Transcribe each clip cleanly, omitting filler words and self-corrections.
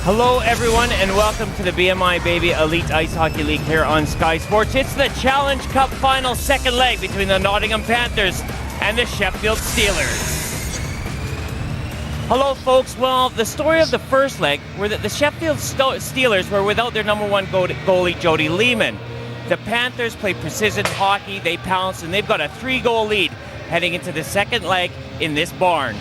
Hello, everyone, and welcome to the BMI Baby Elite Ice Hockey League here on Sky Sports. It's the Challenge Cup final second leg between the Nottingham Panthers and the Sheffield Steelers. Hello, folks. Well, the story of the first leg were that the Sheffield Steelers were without their number one goalie, Jody Lehman. The Panthers play precision hockey, they pounce, and they've got a 3-goal lead heading into the second leg in this barn.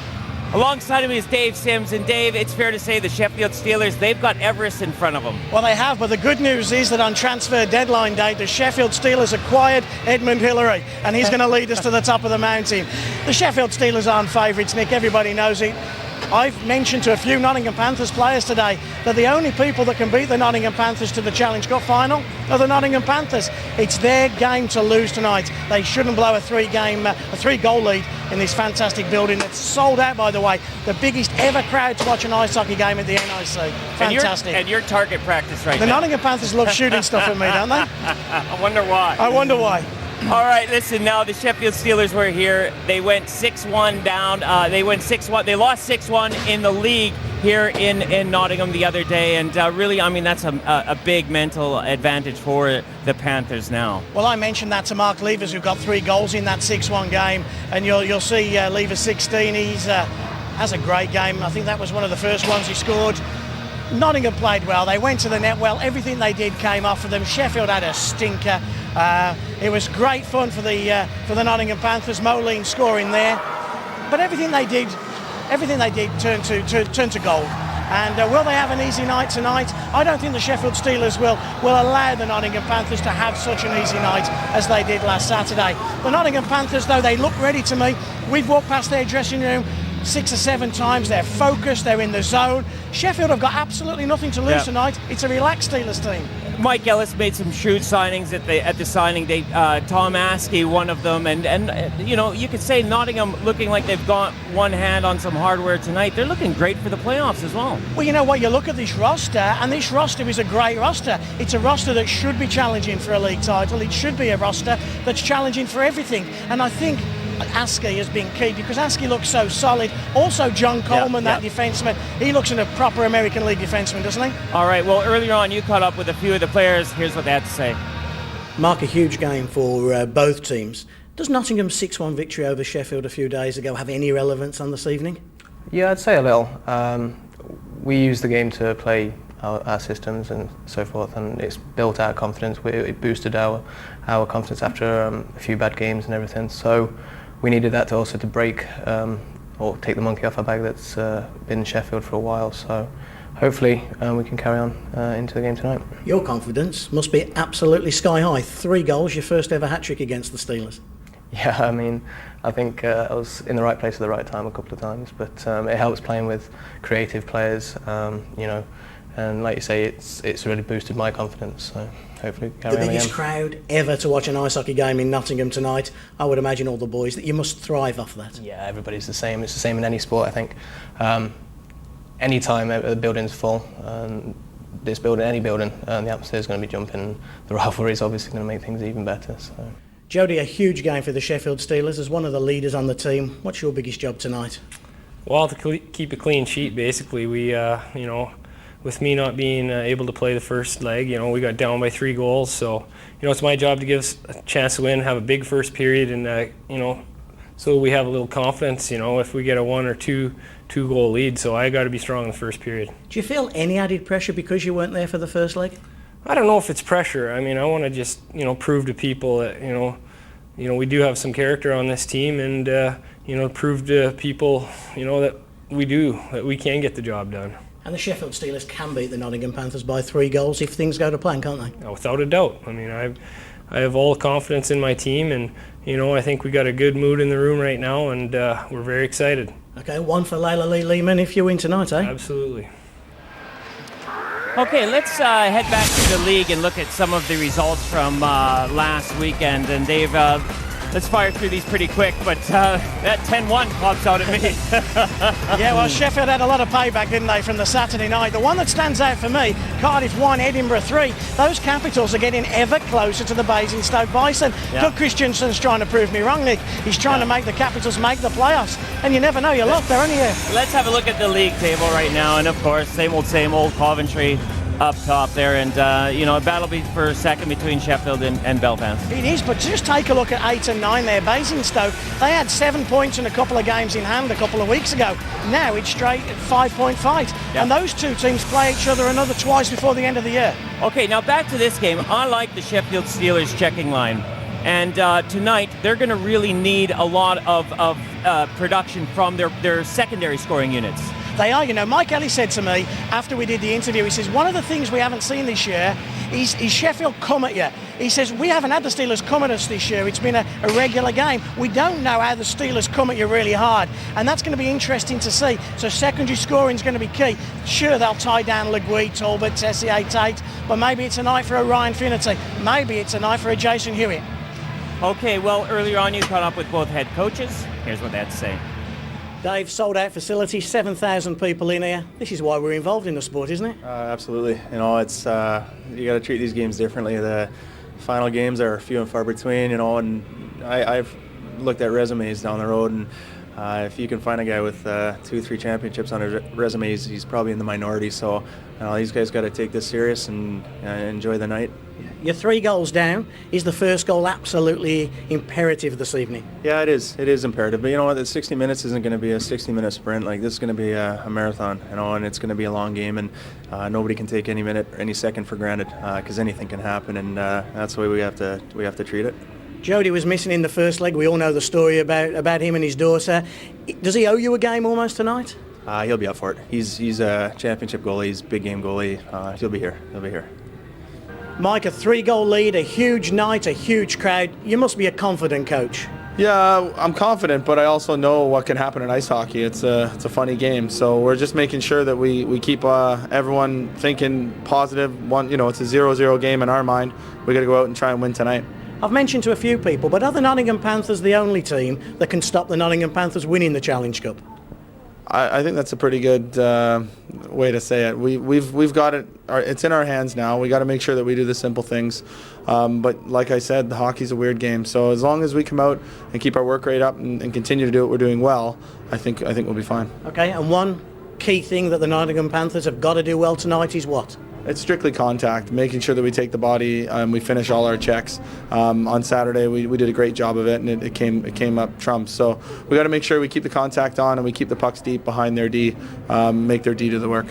Alongside of me is Dave Sims, and Dave, it's fair to say the Sheffield Steelers, they've got Everest in front of them. Well, they have, but the good news is that on transfer deadline day, the Sheffield Steelers acquired Edmund Hillary, and he's going to lead us to the top of the mountain. The Sheffield Steelers aren't favourites, Nick, everybody knows it. I've mentioned to a few Nottingham Panthers players today that the only people that can beat the Nottingham Panthers to the Challenge Cup final are the Nottingham Panthers. It's their game to lose tonight. They shouldn't blow a 3-goal lead in this fantastic building that's sold out, by the way. The biggest ever crowd to watch an ice hockey game at the NIC. Fantastic. And your target practice right The now. Nottingham Panthers love shooting stuff at me, don't they? I wonder why. I wonder why. All right, listen, now the Sheffield Steelers were here. They went 6-1 down. They went 6-1. They lost 6-1 in the league here in Nottingham the other day. And really, I mean, that's a big mental advantage for the Panthers now. Well, I mentioned that to Mark Levers, who got 3 goals in that 6-1 game. And you'll see Levers 16. He's has a great game. I think that was one of the first ones he scored. Nottingham played well. They went to the net well. Everything they did came off of them. Sheffield had a stinker. It was great fun for the Nottingham Panthers. Moline scoring there, but everything they did turned to gold. And will they have an easy night tonight? I don't think the Sheffield Steelers will allow the Nottingham Panthers to have such an easy night as they did last Saturday. The Nottingham Panthers, though, they look ready to me. We've walked past their dressing room 6 or 7 times. They're focused, they're in the zone. Sheffield have got absolutely nothing to lose tonight. It's a relaxed Steelers team. Mike Ellis made some shrewd signings at the signing day. Tom Askey, one of them, and you know, you could say Nottingham looking like they've got one hand on some hardware tonight. They're looking great for the playoffs as well. Well, you know what, you look at this roster, and this roster is a great roster. It's a roster that should be challenging for a league title. It should be a roster that's challenging for everything, and I think Askey has been key because Askey looks so solid. Also, John Coleman, that defenseman, he looks like a proper American League defenseman, doesn't he? All right, well, earlier on you caught up with a few of the players. Here's what they had to say. Mark, a huge game for both teams. Does Nottingham's 6-1 victory over Sheffield a few days ago have any relevance on this evening? Yeah, I'd say a little. We use the game to play our systems and so forth, and it's built our confidence. It boosted our confidence after a few bad games and everything. So we needed that to break or take the monkey off our back that's been in Sheffield for a while. So hopefully we can carry on into the game tonight. Your confidence must be absolutely sky high. 3 goals, your first ever hat-trick against the Steelers. Yeah, I mean, I think I was in the right place at the right time a couple of times, but it helps playing with creative players, you know, and like you say, it's really boosted my confidence. So hopefully carry on again. The biggest crowd ever to watch an ice hockey game in Nottingham tonight. I would imagine all the boys that you must thrive off that. Yeah, everybody's the same. It's the same in any sport, I think. Any time the building's full, this building, any building, the atmosphere's going to be jumping. The rivalry is obviously going to make things even better. So. Jody, a huge game for the Sheffield Steelers. As one of the leaders on the team, what's your biggest job tonight? Well, to keep a clean sheet, basically. We, you know, with me not being able to play the first leg, you know, we got down by 3 goals. So, you know, it's my job to give us a chance to win, have a big first period, and you know, so we have a little confidence. You know, if we get a 1 or 2 goal lead, so I got to be strong in the first period. Do you feel any added pressure because you weren't there for the first leg? I don't know if it's pressure. I mean, I want to just, you know, prove to people that, you know, we do have some character on this team, and you know, prove to people, you know, that we can get the job done. And the Sheffield Steelers can beat the Nottingham Panthers by 3 goals if things go to plan, can't they? Without a doubt. I mean, I have all confidence in my team, and you know, I think we got a good mood in the room right now, and we're very excited. Okay, 1 for Layla Lee Lehman if you win tonight, eh? Absolutely. Okay, let's head back to the league and look at some of the results from last weekend. And Dave, let's fire through these pretty quick, but that 10-1 pops out at me. Yeah, well, Sheffield had a lot of payback, didn't they, from the Saturday night. The one that stands out for me, Cardiff 1, Edinburgh 3. Those Capitals are getting ever closer to the Basingstoke Bison. Yeah. Doug Christensen's trying to prove me wrong, Nick. He's trying to make the Capitals make the playoffs. And you never know, you're luck, they're only here. Let's have a look at the league table right now, and of course, same old Coventry up top there, and a battle for second between Sheffield and Belfast. It is, but just take a look at 8 and 9 there. Basingstoke, they had 7 points in a couple of games in hand a couple of weeks ago. Now it's straight 5-point fight. Yeah. And those two teams play each other another twice before the end of the year. Okay, now back to this game. I like the Sheffield Steelers checking line. And tonight, they're going to really need a lot of production from their secondary scoring units. They are, Mike Ellie said to me after we did the interview, he says, one of the things we haven't seen this year is Sheffield come at you. He says, we haven't had the Steelers come at us this year. It's been a regular game. We don't know how the Steelers come at you really hard. And that's going to be interesting to see. So secondary scoring is going to be key. Sure, they'll tie down Legui, Talbot, Tessier, Tate, but maybe it's a night for a Ryan Finnerty. Maybe it's a night for a Jason Hewitt. Okay, well, earlier on you caught up with both head coaches. Here's what they had to say. Dave, sold out facility, 7,000 people in here. This is why we're involved in the sport, isn't it? Absolutely. It's you got to treat these games differently. The final games are few and far between, and I've looked at resumes down the road, and if you can find a guy with 2-3 championships on his resume, he's probably in the minority. So these guys got to take this serious and enjoy the night. You're 3 goals down. Is the first goal absolutely imperative this evening? Yeah, it is. It is imperative. But you know what? The 60 minutes isn't going to be a 60-minute sprint. Like, this is going to be a marathon, and it's going to be a long game, and nobody can take any minute or any second for granted because anything can happen, and that's the way we have to treat it. Jody was missing in the first leg. We all know the story about him and his daughter. Does he owe you a game almost tonight? He'll be up for it. He's a championship goalie. He's a big game goalie. He'll be here. He'll be here. Mike, a 3-goal lead, a huge night, a huge crowd. You must be a confident coach. Yeah, I'm confident, but I also know what can happen in ice hockey. It's a funny game, so we're just making sure that we keep everyone thinking positive. It's a 0-0 game in our mind. We got to go out and try and win tonight. I've mentioned to a few people, but are the Nottingham Panthers the only team that can stop the Nottingham Panthers winning the Challenge Cup? I think that's a pretty good way to say it. We've got it. It's in our hands now. We got to make sure that we do the simple things. But like I said, the hockey's a weird game. So as long as we come out and keep our work rate up and continue to do what we're doing well, I think we'll be fine. Okay. And one key thing that the Nottingham Panthers have got to do well tonight is what? It's strictly contact, making sure that we take the body and we finish all our checks. On Saturday, we did a great job of it, and it came up trumps. So we got to make sure we keep the contact on and we keep the pucks deep behind their D, make their D do the work.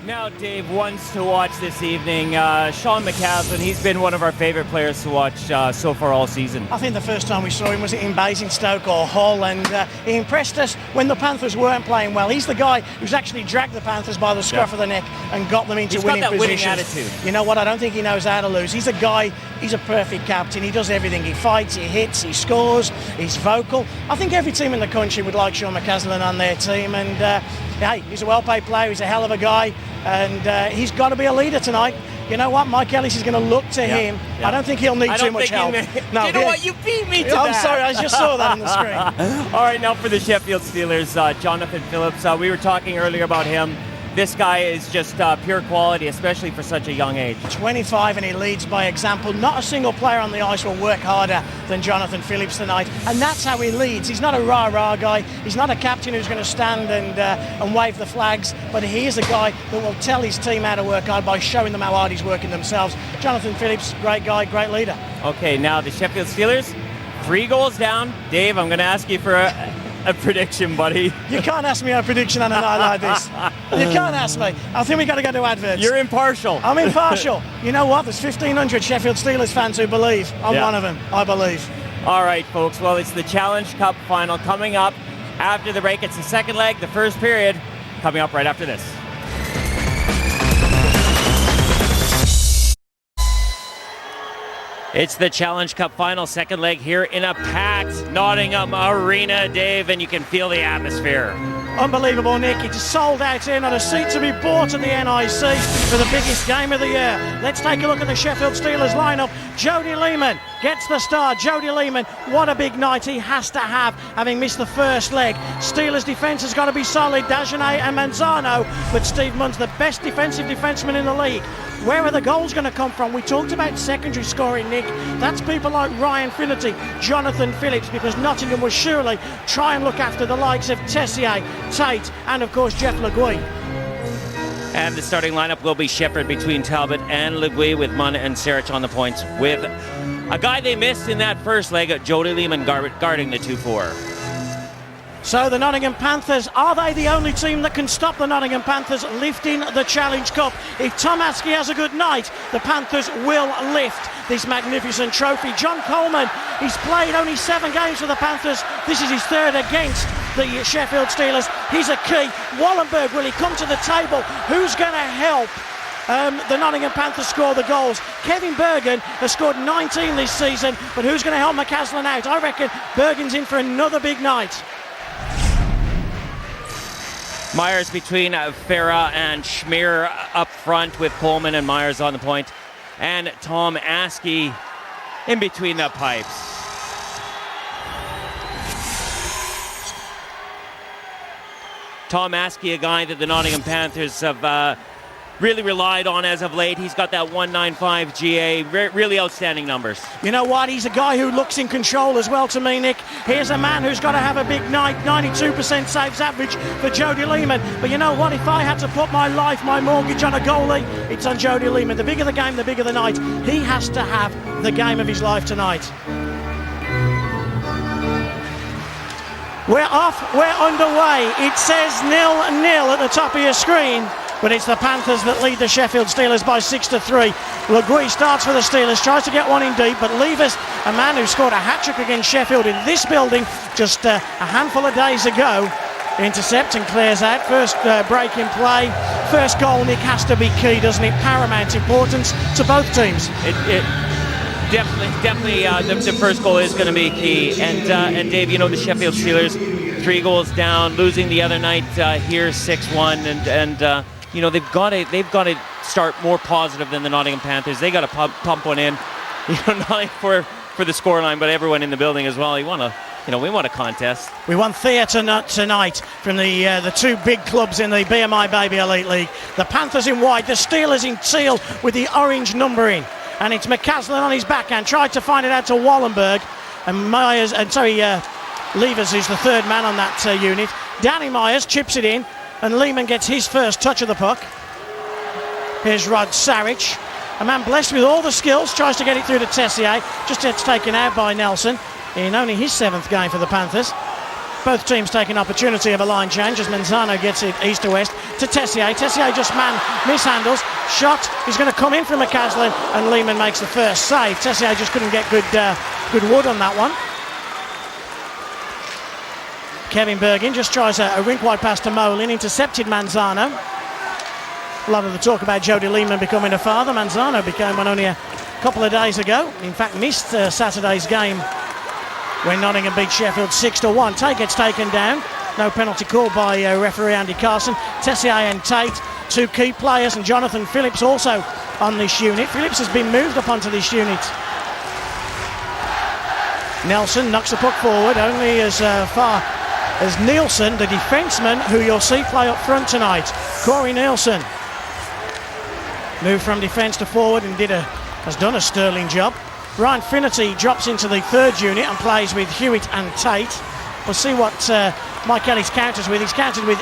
Now, Dave, ones to watch this evening. Sean McCaslin, he's been one of our favorite players to watch so far all season. I think the first time we saw him was in Basingstoke or Hull, and he impressed us when the Panthers weren't playing well. He's the guy who's actually dragged the Panthers by the scruff of the neck and got them into winning positions. He's got that winning attitude. You know what? I don't think he knows how to lose. He's a guy, he's a perfect captain. He does everything. He fights, he hits, he scores, he's vocal. I think every team in the country would like Sean McCaslin on their team, and hey, he's a well-paid player. He's a hell of a guy, and he's got to be a leader tonight. You know what? Mike Ellis is going to look to him. Yeah. I don't think he'll need too much help. No, you know what? You beat me to that. I'm sorry. I just saw that on the screen. All right, now for the Sheffield Steelers, Jonathan Phillips. We were talking earlier about him. This guy is just pure quality, especially for such a young age. 25, and he leads by example. Not a single player on the ice will work harder than Jonathan Phillips tonight, and that's how he leads. He's not a rah-rah guy. He's not a captain who's going to stand and wave the flags, but he is a guy that will tell his team how to work hard by showing them how hard he's working themselves. Jonathan Phillips, great guy, great leader. Okay, now the Sheffield Steelers, 3 goals down. Dave, I'm going to ask you for a prediction, buddy. You can't ask me a prediction on a night like this. You can't ask me. I think we got to go to adverts. You're impartial. I'm impartial. You know what? There's 1,500 Sheffield Steelers fans who believe. I'm one of them. I believe. All right, folks. Well, it's the Challenge Cup final coming up after the break. It's the second leg, the first period, coming up right after this. It's the Challenge Cup final, second leg here in a packed Nottingham arena, Dave, and you can feel the atmosphere. Unbelievable, Nick. It's sold out here, not a seat to be bought at the NIC for the biggest game of the year. Let's take a look at the Sheffield Steelers lineup. Jody Lehman, gets the start. Jody Lehman, what a big night he has to have, having missed the first leg. Steelers' defence has got to be solid, Dagenet and Manzano, but Steve Munn's the best defensive defenseman in the league. Where are the goals going to come from? We talked about secondary scoring, Nick. That's people like Ryan Finnerty, Jonathan Phillips, because Nottingham will surely try and look after the likes of Tessier, Tate, and of course Jeff Le Guy. And the starting lineup will be Shepard between Talbot and Le Guy, with Munn and Sarich on the points, with a guy they missed in that first leg, Jody Lehman, guarding the 2-4. So the Nottingham Panthers, are they the only team that can stop the Nottingham Panthers lifting the Challenge Cup? If Tom Askey has a good night, the Panthers will lift this magnificent trophy. John Coleman, he's played only 7 games for the Panthers. This is his 3rd against the Sheffield Steelers. He's a key. Wallenberg, will he come to the table? Who's going to help the Nottingham Panthers score the goals? Kevin Bergen has scored 19 this season, but who's going to help McCaslin out? I reckon Bergen's in for another big night. Myers between Farah and Schmier up front, with Coleman and Myers on the point, and Tom Askey in between the pipes. Tom Askey, a guy that the Nottingham Panthers have really relied on as of late. He's got that 195 GA, really outstanding numbers. You know what? He's a guy who looks in control as well to me, Nick. Here's a man who's got to have a big night. 92% saves average for Jody Lehman. But you know what? If I had to put my life, my mortgage on a goalie, it's on Jody Lehman. The bigger the game, the bigger the night. He has to have the game of his life tonight. We're off, we're underway. It says 0-0 at the top of your screen, but it's the Panthers that lead the Sheffield Steelers by 6-3. Le Guy starts for the Steelers, tries to get one in deep, but Levis, a man who scored a hat-trick against Sheffield in this building just a handful of days ago, intercepts and clears out. First break in play, first goal, Nick, has to be key, doesn't it? Paramount importance to both teams. It definitely the first goal is going to be key. And Dave, you know, the Sheffield Steelers 3 goals down, losing the other night here 6-1, and you know, they've got to start more positive than the Nottingham Panthers. They got to pump one in, you know, not only for the scoreline, but everyone in the building as well. We want a contest. We want theatre tonight from the 2 big clubs in the BMI Baby Elite League. The Panthers in white, the Steelers in teal with the orange numbering. And it's McCaslin on his backhand, tried to find it out to Wallenberg, and Levers, who's the 3rd man on that unit. Danny Myers chips it in, and Lehman gets his first touch of the puck. Here's Rod Sarich, a man blessed with all the skills, tries to get it through to Tessier, just gets taken out by Nelson in only his 7th game for the Panthers. Both teams take an opportunity of a line change as Manzano gets it east to west to Tessier. Tessier just mishandles. Shot is going to come in from McCaslin, and Lehman makes the first save. Tessier just couldn't get good wood on that one. Kevin Bergen just tries a rink-wide pass to Molin, intercepted Manzano. A lot of the talk about Jody Lehman becoming a father. Manzano became one only a couple of days ago. In fact, missed Saturday's game when Nottingham beat Sheffield 6-1. Tate gets taken down. No penalty called by referee Andy Carson. Tessier and Tate, 2 key players, and Jonathan Phillips also on this unit. Phillips has been moved up onto this unit. Nelson knocks the puck forward only as far as Nielsen, the defenseman who you'll see play up front tonight. Corey Nielsen moved from defence to forward and has done a sterling job. Ryan Finnerty drops into the 3rd unit and plays with Hewitt and Tate. We'll see what Mike Ellis counters with. He's countered with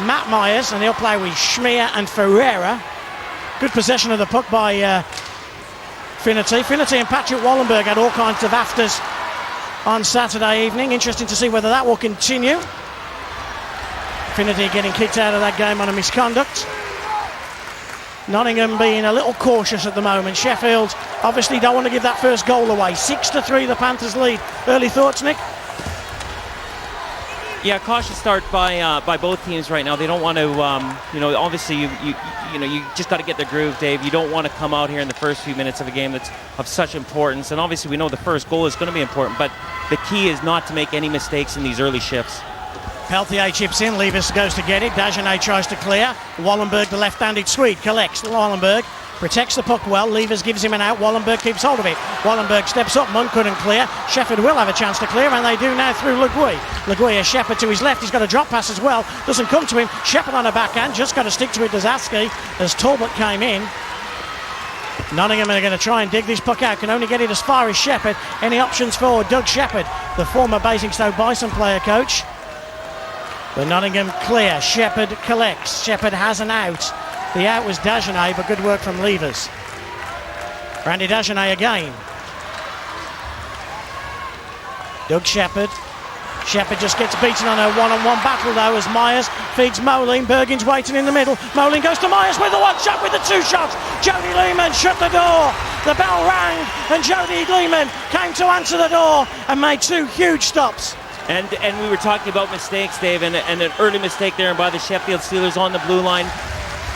Matt Myers, and he'll play with Schmier and Ferreira. Good possession of the puck by Finnerty. Finnerty and Patrick Wallenberg had all kinds of afters on Saturday evening. Interesting to see whether that will continue. Finnerty getting kicked out of that game on a misconduct. Nottingham being a little cautious at the moment. Sheffield obviously don't want to give that first goal away. 6-3 the Panthers lead. Early thoughts, Nick? Yeah, cautious start by both teams right now. They don't want to, obviously you just got to get the groove, Dave. You don't want to come out here in the first few minutes of a game that's of such importance. And obviously we know the first goal is going to be important, but the key is not to make any mistakes in these early shifts. Peltier chips in, Levis goes to get it. Dagenet tries to clear. Wallenberg, the left-handed Swede, collects. Wallenberg Protects the puck well. Levers gives him an out. Wallenberg keeps hold of it. Wallenberg steps up. Munn couldn't clear. Sheffield will have a chance to clear, and they do now through Le Guy. Le Guy, a Shepherd to his left. He's got a drop pass as well. Doesn't come to him. Shepherd on a backhand. Just got to stick to it, Dazaski, as Talbot came in. Nottingham are going to try and dig this puck out. Can only get it as far as Shepherd. Any options for Doug Shepherd, the former Basingstoke Bison player coach? But Nottingham clear. Shepherd collects. Shepherd has an out. The out was Dagenet, but good work from Levers. Randy Dagenet again. Doug Shepherd. Shepherd just gets beaten on a one-on-one battle though as Myers feeds Moline. Bergin's waiting in the middle. Moline goes to Myers with the one shot, with the two shots. Jody Lehman shut the door. The bell rang and Jody Lehman came to answer the door and made two huge stops. And we were talking about mistakes, Dave, and an early mistake there by the Sheffield Steelers on the blue line.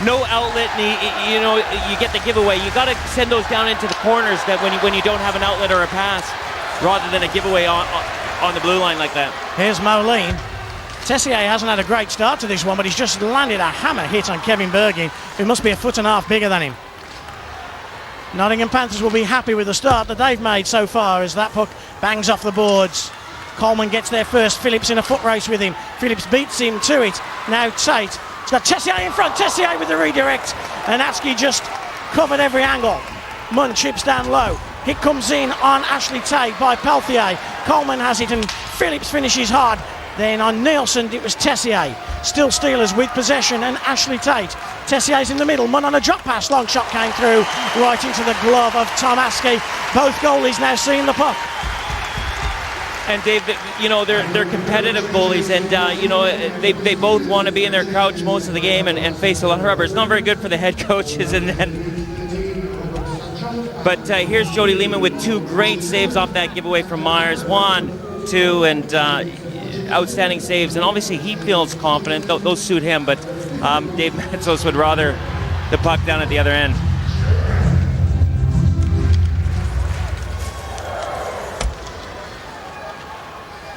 No outlet, and you get the giveaway. You got to send those down into the corners that when you don't have an outlet or a pass, rather than a giveaway on the blue line like that. Here's Moline. Tessier hasn't had a great start to this one, but he's just landed a hammer hit on Kevin Bergin, who must be a foot and a half bigger than him. Nottingham Panthers will be happy with the start that they've made so far as that puck bangs off the boards. Coleman gets there first. Phillips in a foot race with him. Phillips beats him to it. Now Tate. He's got Tessier in front. Tessier with the redirect. And Askey just covered every angle. Munn chips down low. Hit comes in on Ashley Tate by Peltier. Coleman has it and Phillips finishes hard. Then on Nielsen it was Tessier. Still Steelers with possession and Ashley Tate. Tessier's in the middle. Munn on a drop pass. Long shot came through right into the glove of Tom Askey. Both goalies now seeing the puck. And Dave, they're competitive goalies, and they both want to be in their crouch most of the game and face a lot of rubber. It's not very good for the head coaches, but here's Jody Lehman with two great saves off that giveaway from Myers. 1, 2, and outstanding saves. And obviously he feels confident. Those suit him, but Dave Metzos would rather the puck down at the other end.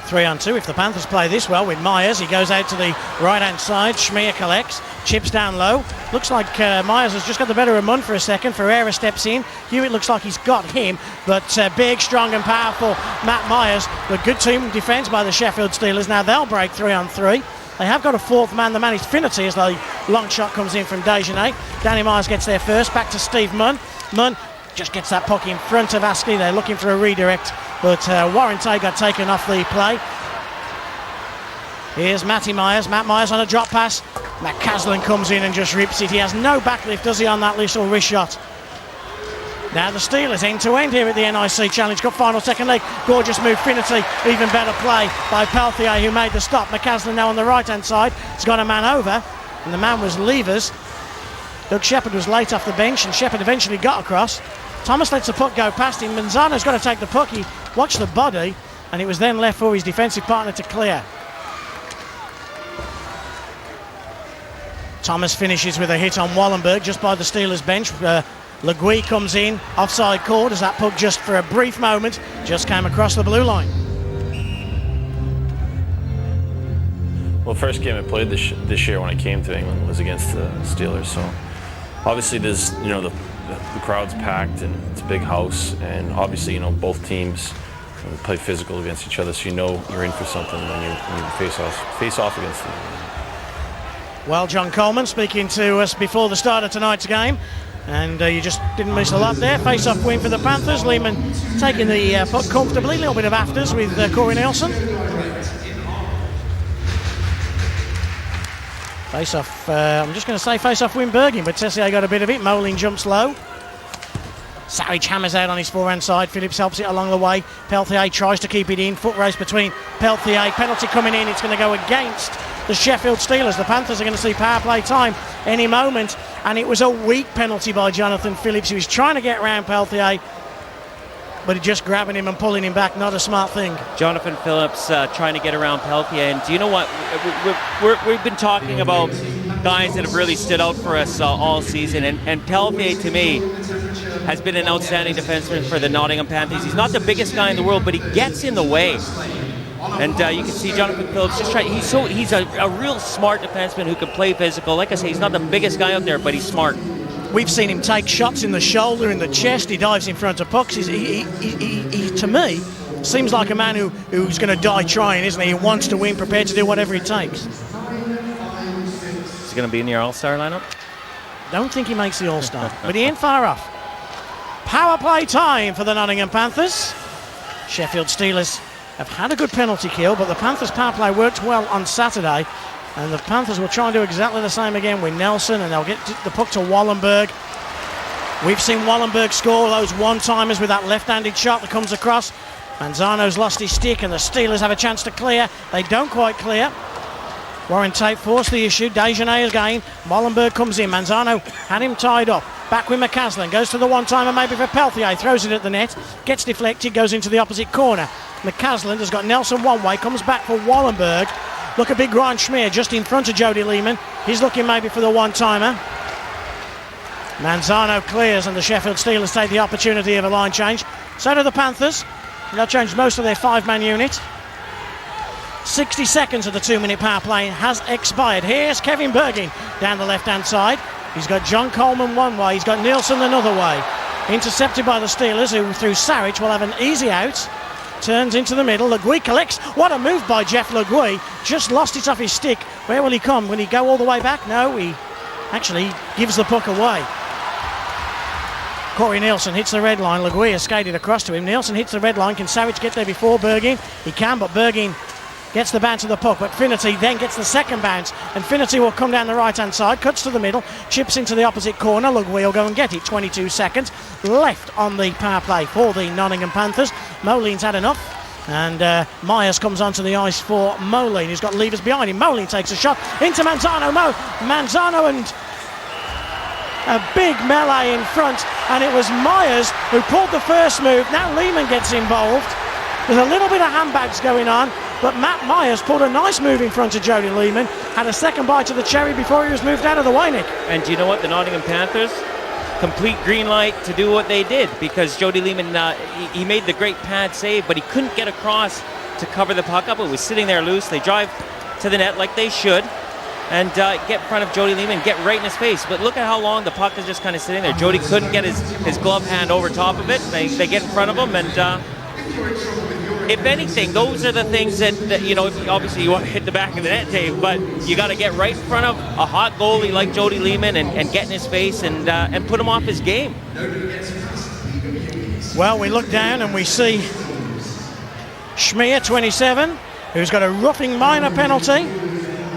Three on two if the Panthers play this well with Myers. He goes out to the right-hand side. Schmier collects, chips down low. Looks like Myers has just got the better of Munn for a second. Ferreira steps in. Hewitt looks like he's got him, but big, strong and powerful Matt Myers. The good team defence by the Sheffield Steelers. Now they'll break 3 on 3. They have got a fourth man. The man is Finnerty as the long shot comes in from Dagenet. Danny Myers gets there first. Back to Steve Munn. Munn just gets that puck in front of Askey. They're looking for a redirect, but Warren Tay got taken off the play. Here's Matty Myers. Matt Myers on a drop pass. McCaslin comes in and just rips it. He has no backlift, does he, on that little wrist shot? Now the Steelers end to end here at the NIC Challenge Cup final second leg. Gorgeous move, Finnerty. Even better play by Peltier, who made the stop. McCaslin now on the right hand side. He's got a man over, and the man was Levers. Doug Shepherd was late off the bench, and Shepherd eventually got across. Thomas lets the puck go past him. Manzano's got to take the puck. He watched the body, and it was then left for his defensive partner to clear. Thomas finishes with a hit on Wallenberg just by the Steelers bench. Le Guy comes in, offside called as that puck just for a brief moment just came across the blue line. Well, first game I played this year when I came to England was against the Steelers. So obviously there's, the crowd's packed and it's a big house, and obviously, both teams play physical against each other, so you're in for something when you face off against them. Well, John Coleman speaking to us before the start of tonight's game, and you just didn't miss a lot there. Face-off win for the Panthers. Lehman taking the puck comfortably. A little bit of afters with Corey Nielsen. Face-off, I'm just going to say face-off win Bergin, but Tessier got a bit of it. Moline jumps low. Sarich hammers out on his forehand side. Phillips helps it along the way. Peltier tries to keep it in. Foot race between Peltier. Penalty coming in. It's going to go against the Sheffield Steelers. The Panthers are going to see power play time any moment. And it was a weak penalty by Jonathan Phillips, who was trying to get around Peltier, but just grabbing him and pulling him back, not a smart thing. Jonathan Phillips trying to get around Peltier. And do you know what? We've been talking about guys that have really stood out for us all season. And Peltier, to me, has been an outstanding defenseman for the Nottingham Panthers. He's not the biggest guy in the world, but he gets in the way. And you can see Jonathan Phillips just trying. He's a real smart defenseman who can play physical. Like I say, he's not the biggest guy out there, but he's smart. We've seen him take shots in the shoulder, in the chest. He dives in front of pucks. He to me, seems like a man who's going to die trying, isn't he? He wants to win, prepared to do whatever it takes. Is he going to be in your All-Star lineup? Don't think he makes the All-Star, but he ain't far off. Power play time for the Nottingham Panthers. Sheffield Steelers have had a good penalty kill, but the Panthers power play worked well on Saturday, and the Panthers will try and do exactly the same again with Nelson, and they'll get the puck to Wallenberg. We've seen Wallenberg score those one-timers with that left-handed shot that comes across. Manzano's lost his stick, and the Steelers have a chance to clear. They don't quite clear. Warren Tate forced the issue. Dejanay again. Wallenberg comes in. Manzano had him tied up. Back with McCaslin. Goes to the one-timer maybe for Peltier. Throws it at the net. Gets deflected. Goes into the opposite corner. McCaslin has got Nelson one way. Comes back for Wallenberg. Look at Big Ryan Schmier just in front of Jody Lehman. He's looking maybe for the one-timer. Manzano clears, and the Sheffield Steelers take the opportunity of a line change. So do the Panthers. They'll change most of their 5-man unit. 60 seconds of the 2-minute power play has expired. Here's Kevin Bergin down the left-hand side. He's got John Coleman one way. He's got Nielsen another way. Intercepted by the Steelers, who through Sarich will have an easy out. Turns into the middle. Legui collects. What a move by Jeff Legui. Just lost it off his stick. Where will he come? Will he go all the way back? No, he actually gives the puck away. Corey Nielsen hits the red line. Legui has skated across to him. Nielsen hits the red line. Can Sarich get there before Bergin? He can, but Bergin gets the bounce of the puck, but Finnerty then gets the second bounce, and Finnerty will come down the right-hand side, cuts to the middle, chips into the opposite corner. Legui will go and get it. 22 seconds left on the power play for the Nottingham Panthers. Moline's had enough, and Myers comes onto the ice for Moline. He's got levers behind him. Moline takes a shot into Manzano. Manzano and a big melee in front, and it was Myers who pulled the first move. Now Lehman gets involved. There's a little bit of handbags going on, but Matt Myers pulled a nice move in front of Jody Lehman, had a second bite of the cherry before he was moved out of the way, Nick. And do you know what? The Nottingham Panthers, complete green light to do what they did, because Jody Lehman, he made the great pad save, but he couldn't get across to cover the puck up. It was sitting there loose. They drive to the net like they should, and get in front of Jody Lehman, get right in his face. But look at how long the puck is just kind of sitting there. Jody couldn't get his glove hand over top of it. They get in front of him, and if anything, those are the things that you know, obviously you want to hit the back of the net, Dave, but you got to get right in front of a hot goalie like Jody Lehman and get in his face and put him off his game. Well, we look down and we see Schmier, 27, who's got a roughing minor penalty,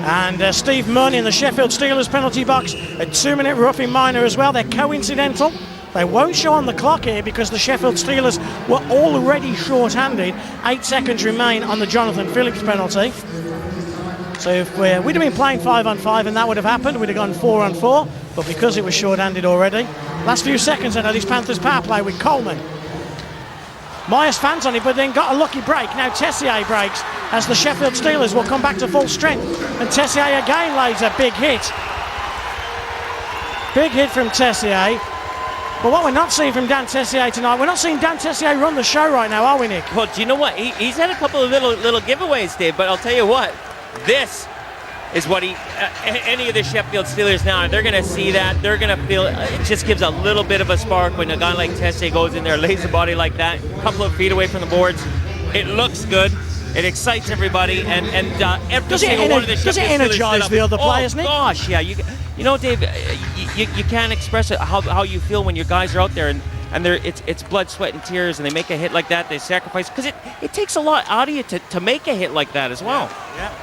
and Steve Munn in the Sheffield Steelers penalty box, a 2-minute roughing minor as well. They're coincidental. They won't show on the clock here because the Sheffield Steelers were already short-handed. 8 seconds remain on the Jonathan Phillips penalty. So if we'd have been playing 5-on-5 and that would have happened, we'd have gone 4-on-4. But because it was short-handed already, last few seconds then of this Panthers power play with Coleman. Myers fans on it, but then got a lucky break. Now Tessier breaks as the Sheffield Steelers will come back to full strength. And Tessier again lays a big hit. Big hit from Tessier. But what we're not seeing from Dan Tessier tonight, we're not seeing Dan Tessier run the show right now, are we, Nick? Well, do you know what? He's had a couple of little giveaways, Dave, but I'll tell you what, this is what any of the Sheffield Steelers now, they're going to see that, they're going to feel, it just gives a little bit of a spark when a guy like Tessier goes in there, lays the body like that, a couple of feet away from the boards. It looks good. It excites everybody, and every single one of the Sheffield Steelers. Does it energize the other players, Nick? Oh, gosh, yeah. You know, Dave, you can't express it, how you feel when your guys are out there and it's blood, sweat, and tears, and they make a hit like that. They sacrifice, because it takes a lot out of you to make a hit like that as well. Yeah.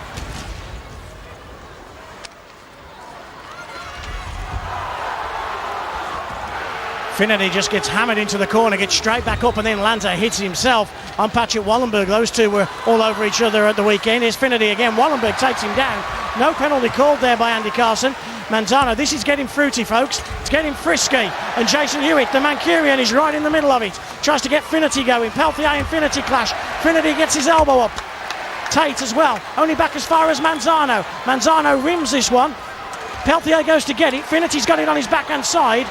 Finnerty just gets hammered into the corner, gets straight back up, and then Lanza hits himself on Patrick Wallenberg. Those two were all over each other at the weekend. Here's Finnerty again. Wallenberg takes him down. No penalty called there by Andy Carson. Manzano, this is getting fruity, folks. It's getting frisky. And Jason Hewitt, the Mancurian, is right in the middle of it. Tries to get Finnerty going. Peltier and Finnerty clash. Finnerty gets his elbow up. Tate as well. Only back as far as Manzano. Manzano rims this one. Peltier goes to get it. Finnerty's got it on his backhand side.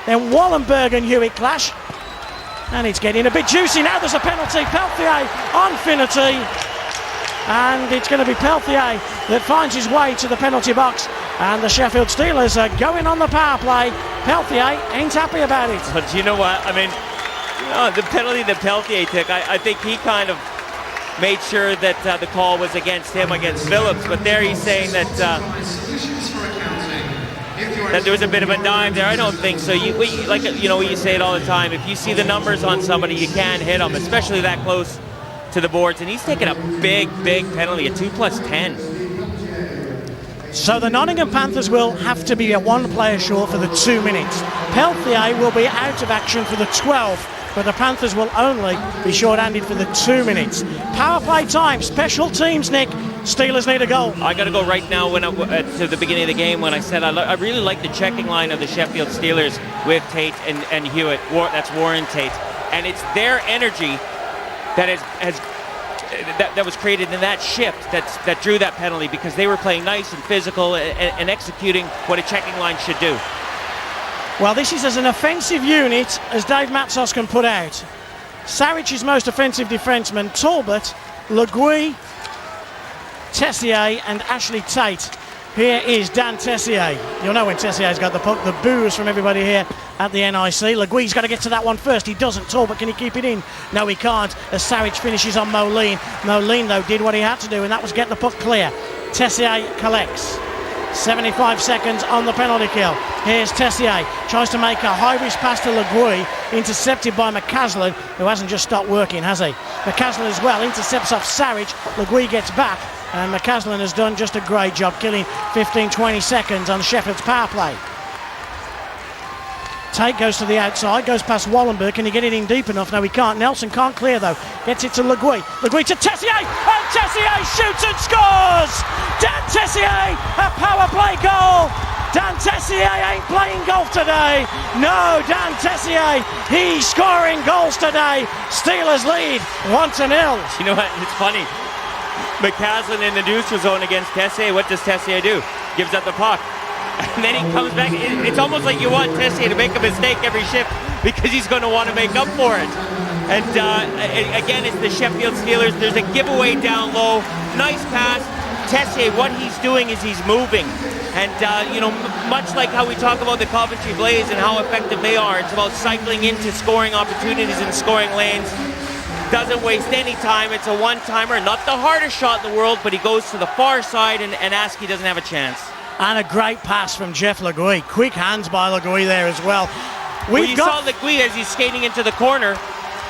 Then Wallenberg and Hewitt clash. And it's getting a bit juicy now. There's a penalty. Peltier on Finnerty. And it's going to be Peltier that finds his way to the penalty box And the Sheffield Steelers are going on the power play. Peltier ain't happy about it. But you know what? I mean, the penalty that Peltier took, I think he kind of made sure that the call was against him, against Phillips. But there he's saying that that there was a bit of a dime there. I don't think so. You say it all the time. If you see the numbers on somebody, you can't hit them, especially that close to the boards. And he's taking a big penalty, a 2+10. So the Nottingham Panthers will have to be a one player short for the 2 minutes. Peltier will be out of action for the 12, but the Panthers will only be short-handed for the 2 minutes. Power play time, special teams, Nick. Steelers need a goal. I got to go right now to the beginning of the game when I said I really like the checking line of the Sheffield Steelers with Tate and Hewitt. That's Warren Tate. And it's their energy that was created in that shift that drew that penalty, because they were playing nice and physical and executing what a checking line should do. Well, this is as an offensive unit as Dave Matsos can put out. Saric's most offensive defenseman, Talbot, Le Guy, Tessier and Ashley Tate. Here is Dan Tessier. You'll know when Tessier's got the puck. The boos from everybody here at the NIC. Le Guy's got to get to that one first. He doesn't. Talbot, can he keep it in? No, he can't, as Saric finishes on Moline. Moline, though, did what he had to do, and that was get the puck clear. Tessier collects. 75 seconds on the penalty kill. Here's Tessier, tries to make a high-risk pass to Le Guy, intercepted by McCaslin, who hasn't just stopped working, has he? McCaslin as well intercepts off Saric. Le Guy gets back, and McCaslin has done just a great job killing 15-20 seconds on Sheffield's power play. Tate goes to the outside, goes past Wallenberg. Can he get it in deep enough? No, he can't. Nelson can't clear, though. Gets it to Le Guy. Le Guy to Tessier, and Tessier shoots and scores! Dan Tessier, a power play goal! Dan Tessier ain't playing golf today. No, Dan Tessier, he's scoring goals today. Steelers lead 1-0. You know what? It's funny. McCaslin in the neutral zone against Tessier. What does Tessier do? Gives up the puck. And then he comes back. It's almost like you want Tessier to make a mistake every shift, because he's going to want to make up for it. And again, it's the Sheffield Steelers. There's a giveaway down low. Nice pass. Tessier, what he's doing is he's moving. And, much like how we talk about the Coventry Blaze and how effective they are, it's about cycling into scoring opportunities and scoring lanes. Doesn't waste any time. It's a one-timer. Not the hardest shot in the world, but he goes to the far side, and Askey doesn't have a chance. And a great pass from Jeff Le Guy. Quick hands by Le Guy there as well. You saw Le Guy as he's skating into the corner.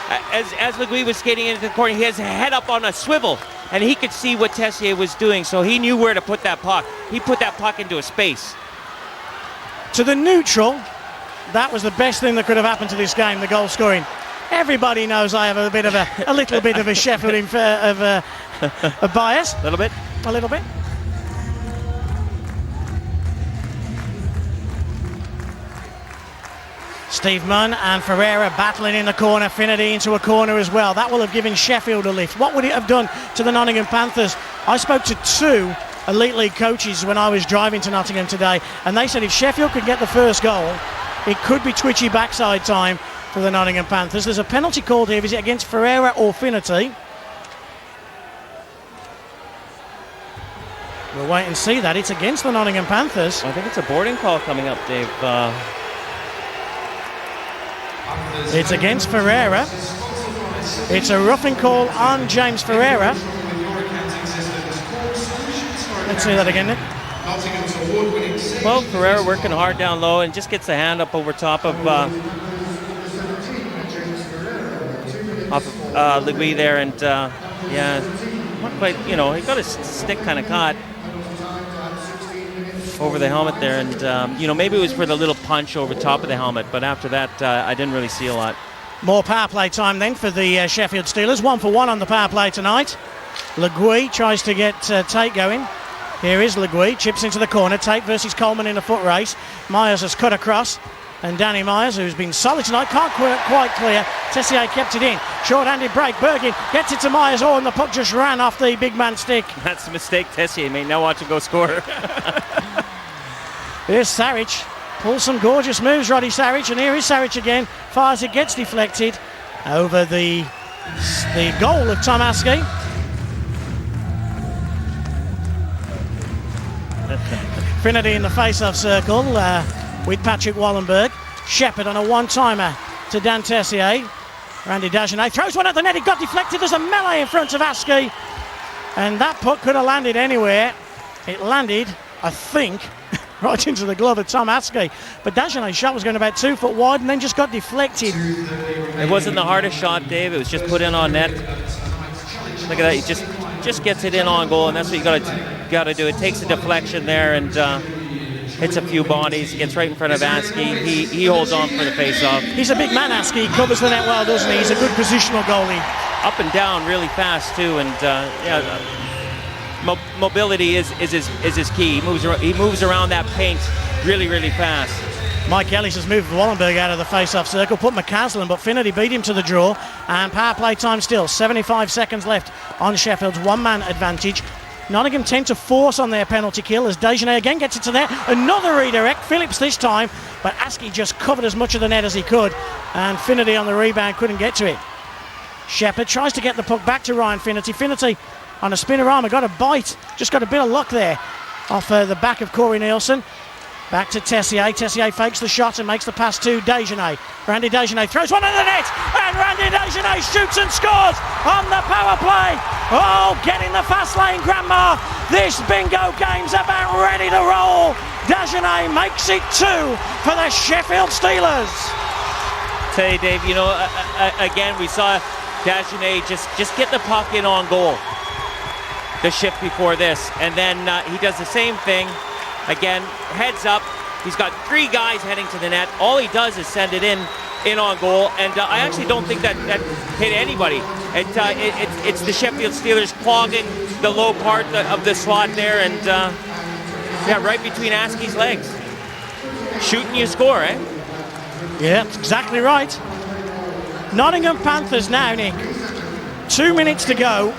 As Le Guy was skating into the corner, he has his head up on a swivel, and he could see what Tessier was doing, so he knew where to put that puck. He put that puck into a space. To the neutral, that was the best thing that could have happened to this game, the goal scoring. Everybody knows I have a little bit of a Sheffield a bias. A little bit. Steve Munn and Ferreira battling in the corner. Finnerty into a corner as well. That will have given Sheffield a lift. What would it have done to the Nottingham Panthers? I spoke to two Elite League coaches when I was driving to Nottingham today, and they said if Sheffield could get the first goal, it could be twitchy backside time for the Nottingham Panthers. There's a penalty called here. Is it against Ferreira or Finnerty? We'll wait and see that. It's against the Nottingham Panthers. I think it's a boarding call coming up, Dave. It's against Ferreira. It's a roughing call on James Ferreira. Let's see that again, Nick. Well, Ferreira working hard down low and just gets the hand up over top of Le Guy there, and not quite, he got his stick kind of caught over the helmet there, and maybe it was for the little punch over top of the helmet, but after that I didn't really see a lot. More power play time then for the Sheffield Steelers. 1-for-1 on the power play tonight. Le Guy tries to get Tate going. Here is Le Guy, chips into the corner. Tate versus Coleman in a foot race. Myers has cut across, and Danny Myers, who's been solid tonight, can't quite clear. Tessier kept it in. Short-handed break. Bergin gets it to Myers. And the puck just ran off the big man stick. That's a mistake Tessier made. Now watch him go score. Here's Saric. Pulls some gorgeous moves, Roddy Saric. And here is Saric again. Fires it, gets deflected over the goal of Tom Askey. Finnerty in the face-off circle with Patrick Wallenberg. Shepherd on a one-timer to Dan Tessier. Randy Dagenet throws one at the net. It got deflected. There's a melee in front of Askey. And that puck could have landed anywhere. It landed, I think, right into the glove of Tom Askey. But Dagenet's shot was going about 2 foot wide and then just got deflected. It wasn't the hardest shot, Dave. It was just put in on net. Look at that. He just gets it in on goal, and that's what you got to do. It takes a deflection there and hits a few bodies, gets right in front of Askey. He holds on for the face-off. He's a big man, Askey. He covers the net well, doesn't he? He's a good positional goalie. Up and down really fast, too, and mobility is his key. He moves around that paint really, really fast. Mike Ellis has moved Wallenberg out of the face-off circle, put McCaslin, but Finnerty beat him to the draw. And power play time still, 75 seconds left on Sheffield's one-man advantage. Nottingham tend to force on their penalty kill as Dagenet again gets it to there. Another redirect, Phillips this time, but Askey just covered as much of the net as he could, and Finnerty on the rebound couldn't get to it. Shepherd tries to get the puck back to Ryan Finnerty. Finnerty on a spinorama, got a bite, just got a bit of luck there off the back of Corey Nielsen. Back to Tessier. Tessier fakes the shot and makes the pass to Dagenet. Randy Dagenet throws one in the net, and Randy Dagenet shoots and scores on the power play. Oh, get in the fast lane, Grandma. This bingo game's about ready to roll. Dagenet makes it 2 for the Sheffield Steelers. Tell you, Dave, again, we saw Dagenet just get the puck in on goal the shift before this, and then he does the same thing. Again, heads up. He's got 3 guys heading to the net. All he does is send it in on goal, and I actually don't think that hit anybody. It's the Sheffield Steelers clogging the low part of the slot there, and right between Askey's legs. Shooting, you score, eh? Yeah, that's exactly right. Nottingham Panthers now, Nick. 2 minutes to go.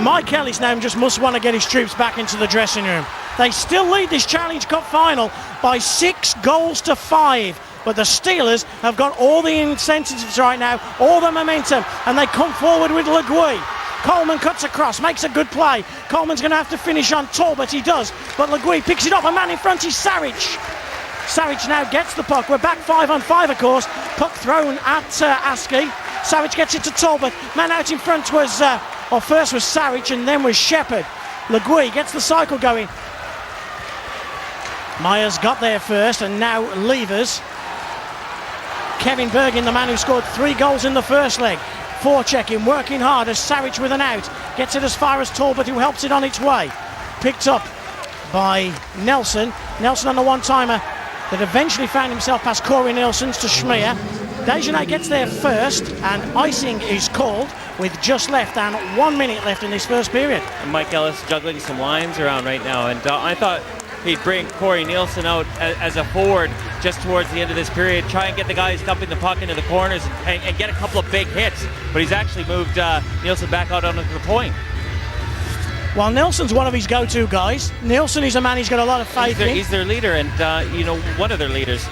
Mike Ellis now just must want to get his troops back into the dressing room. They still lead this Challenge Cup final by 6 goals to 5. But the Steelers have got all the incentives right now, all the momentum, and they come forward with Le Guy. Coleman cuts across, makes a good play. Coleman's going to have to finish on Talbot, he does. But Le Guy picks it up, a man in front is Sarich. Sarich now gets the puck. We're back 5-on-5, of course. Puck thrown at Askey. Sarich gets it to Talbot. Man out in front was, first was Sarich and then was Shepherd. Le Guy gets the cycle going. Myers got there first, and now Levers. Kevin Bergin, the man who scored 3 goals in the first leg. Forechecking, working hard as Sarich with an out. Gets it as far as Talbot, who helps it on its way. Picked up by Nelson. Nelson on the one-timer that eventually found himself past Corey Nielsen's to Schmier. Dagenet gets there first, and icing is called with just left and 1 minute left in this first period. And Mike Ellis juggling some lines around right now, and I thought he'd bring Corey Nielsen out as a forward just towards the end of this period, try and get the guys dumping the puck into the corners and get a couple of big hits. But he's actually moved Nielsen back out onto the point. Well, Nielsen's one of his go-to guys. Nielsen is a man he's got a lot of faith in. He's their leader, and one of their leaders.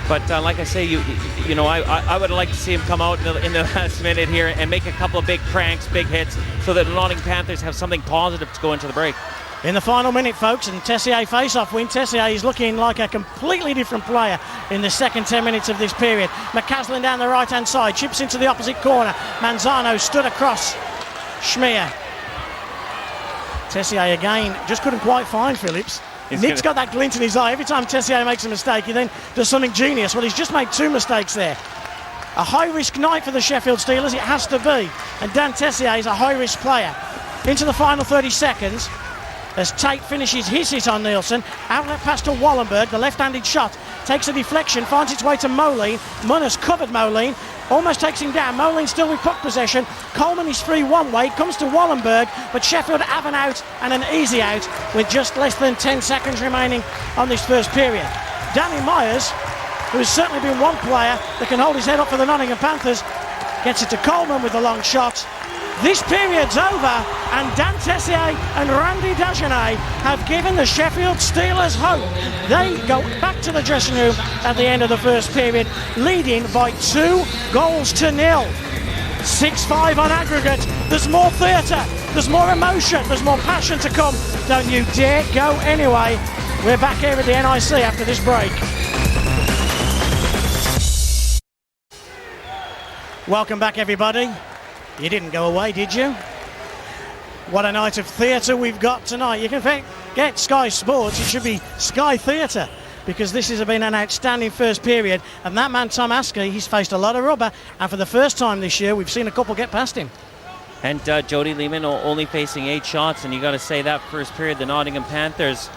But like I say, I would like to see him come out in the last minute here and make a couple of big cranks, big hits, so that the Nottingham Panthers have something positive to go into the break. In the final minute, folks, and Tessier face-off win. Tessier is looking like a completely different player in the second 10 minutes of this period. McCaslin down the right-hand side, chips into the opposite corner. Manzano stood across Schmier. Tessier again, just couldn't quite find Phillips. Nick's got that glint in his eye. Every time Tessier makes a mistake, he then does something genius. Well, he's just made 2 mistakes there. A high-risk night for the Sheffield Steelers, it has to be. And Dan Tessier is a high-risk player. Into the final 30 seconds. As Tate finishes his hit on Nielsen. Outlet pass to Wallenberg, the left-handed shot. Takes a deflection, finds its way to Moline. Munner's covered Moline. Almost takes him down. Moline still with puck possession. Coleman is free one way. Comes to Wallenberg, but Sheffield have an out and an easy out with just less than 10 seconds remaining on this first period. Danny Myers, who has certainly been one player that can hold his head up for the Nottingham Panthers, gets it to Coleman with a long shot. This period's over, and Dan Tessier and Randy Dagenet have given the Sheffield Steelers hope. They go back to the dressing room at the end of the first period, leading by 2 goals to 0. 6-5 on aggregate. There's more theatre, there's more emotion, there's more passion to come. Don't you dare go anyway. We're back here at the NIC after this break. Welcome back, everybody. You didn't go away, did you? What a night of theatre we've got tonight. You can get Sky Sports, it should be Sky Theatre, because this has been an outstanding first period. And that man, Tom Askey, he's faced a lot of rubber, and for the first time this year, we've seen a couple get past him. And Jody Lehman only facing 8 shots, and you got to say that first period, the Nottingham Panthers,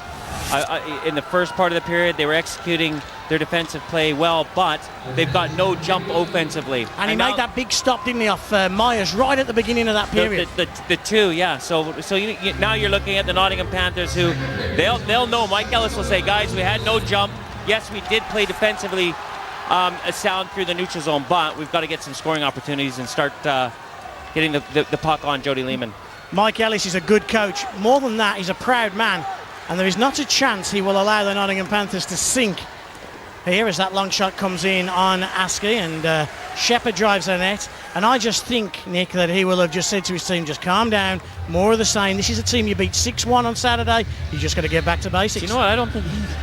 in the first part of the period, they were executing their defensive play well, but they've got no jump offensively. And he made that big stop, didn't he, off Myers right at the beginning of that period. The two, yeah. So now you're looking at the Nottingham Panthers, who they'll know. Mike Ellis will say, guys, we had no jump. Yes, we did play defensively sound through the neutral zone, but we've got to get some scoring opportunities and start getting the puck on Jody Lehman. Mike Ellis is a good coach. More than that, he's a proud man, and there is not a chance he will allow the Nottingham Panthers to sink here as that long shot comes in on Askey, and Shepherd drives the net. And I just think, Nick, that he will have just said to his team, just calm down, more of the same. This is a team you beat 6-1 on Saturday. You just got to get back to basics. You know what?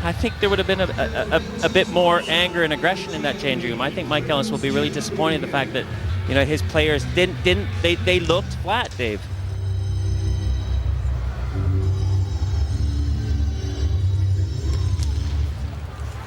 I think there would have been a bit more anger and aggression in that changing room. I think Mike Ellis will be really disappointed in the fact that, you know, his players they looked flat, Dave.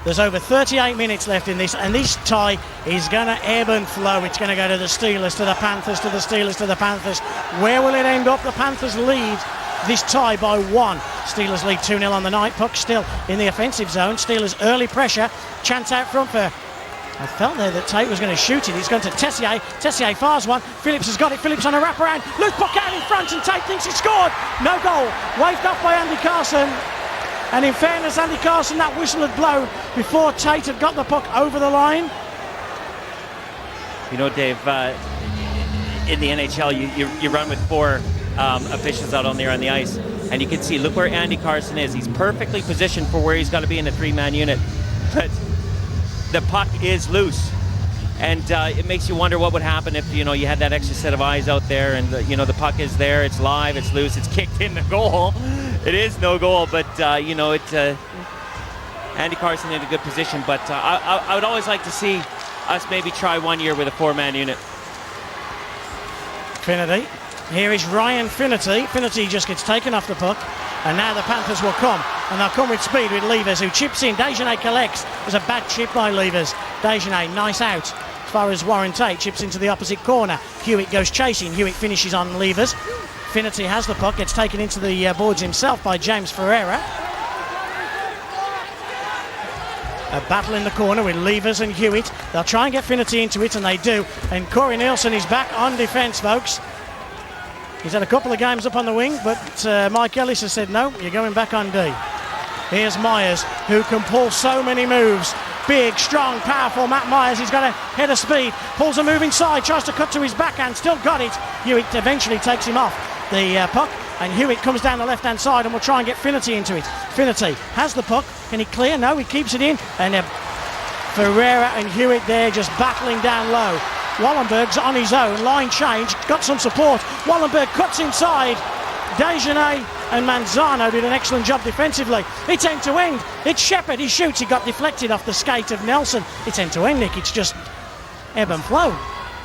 There's over 38 minutes left in this, and this tie is going to ebb and flow. It's going to go to the Steelers, to the Panthers, to the Steelers, to the Panthers. Where will it end up? The Panthers lead this tie by 1. Steelers lead 2-0 on the night. Puck still in the offensive zone. Steelers early pressure. Chance out front for... I felt there that Tate was going to shoot it. He's gone to Tessier. Tessier fires one. Phillips has got it. Phillips on a wraparound. Loose puck out in front, and Tate thinks he scored. No goal. Waved off by Andy Carson. And in fairness, Andy Carson, that whistle had blown before Tate had got the puck over the line. You know, Dave, in the NHL, you run with 4 officials out on there on the ice, and you can see, look where Andy Carson is. He's perfectly positioned for where he's got to be in a 3-man unit, but the puck is loose. And it makes you wonder what would happen if, you know, you had that extra set of eyes out there, and you know, the puck is there, it's live, it's loose, it's kicked in the goal. It is no goal, but you know, Andy Carson in a good position. But I would always like to see us maybe try 1 year with a 4-man unit. Finnerty. Here is Ryan Finnerty. Finnerty just gets taken off the puck, and now the Panthers will come, and they'll come with speed with Levers, who chips in. Desjardins collects. It was a bad chip by Levers. Desjardins, nice out. As far as Warren Tate chips into the opposite corner. Hewitt goes chasing. Hewitt finishes on Levers. Finnerty has the puck, gets taken into the boards himself by James Ferreira. A battle in the corner with Levers and Hewitt. They'll try and get Finnerty into it, and they do. And Corey Nielsen is back on defence, folks. He's had a couple of games up on the wing, but Mike Ellis has said, no, you're going back on D. Here's Myers, who can pull so many moves. Big, strong, powerful Matt Myers. He's got a head of speed. Pulls a move inside, tries to cut to his backhand, still got it. Hewitt eventually takes him off the puck, and Hewitt comes down the left-hand side and will try and get Finnerty into it. Finnerty has the puck. Can he clear? No, he keeps it in. And Ferreira and Hewitt there just battling down low. Wallenberg's on his own, line change, got some support. Wallenberg cuts inside. Desjardins and Manzano did an excellent job defensively. It's end to end. It's Shepherd. He shoots. He got deflected off the skate of Nelson. It's end to end, Nick. It's just ebb and flow.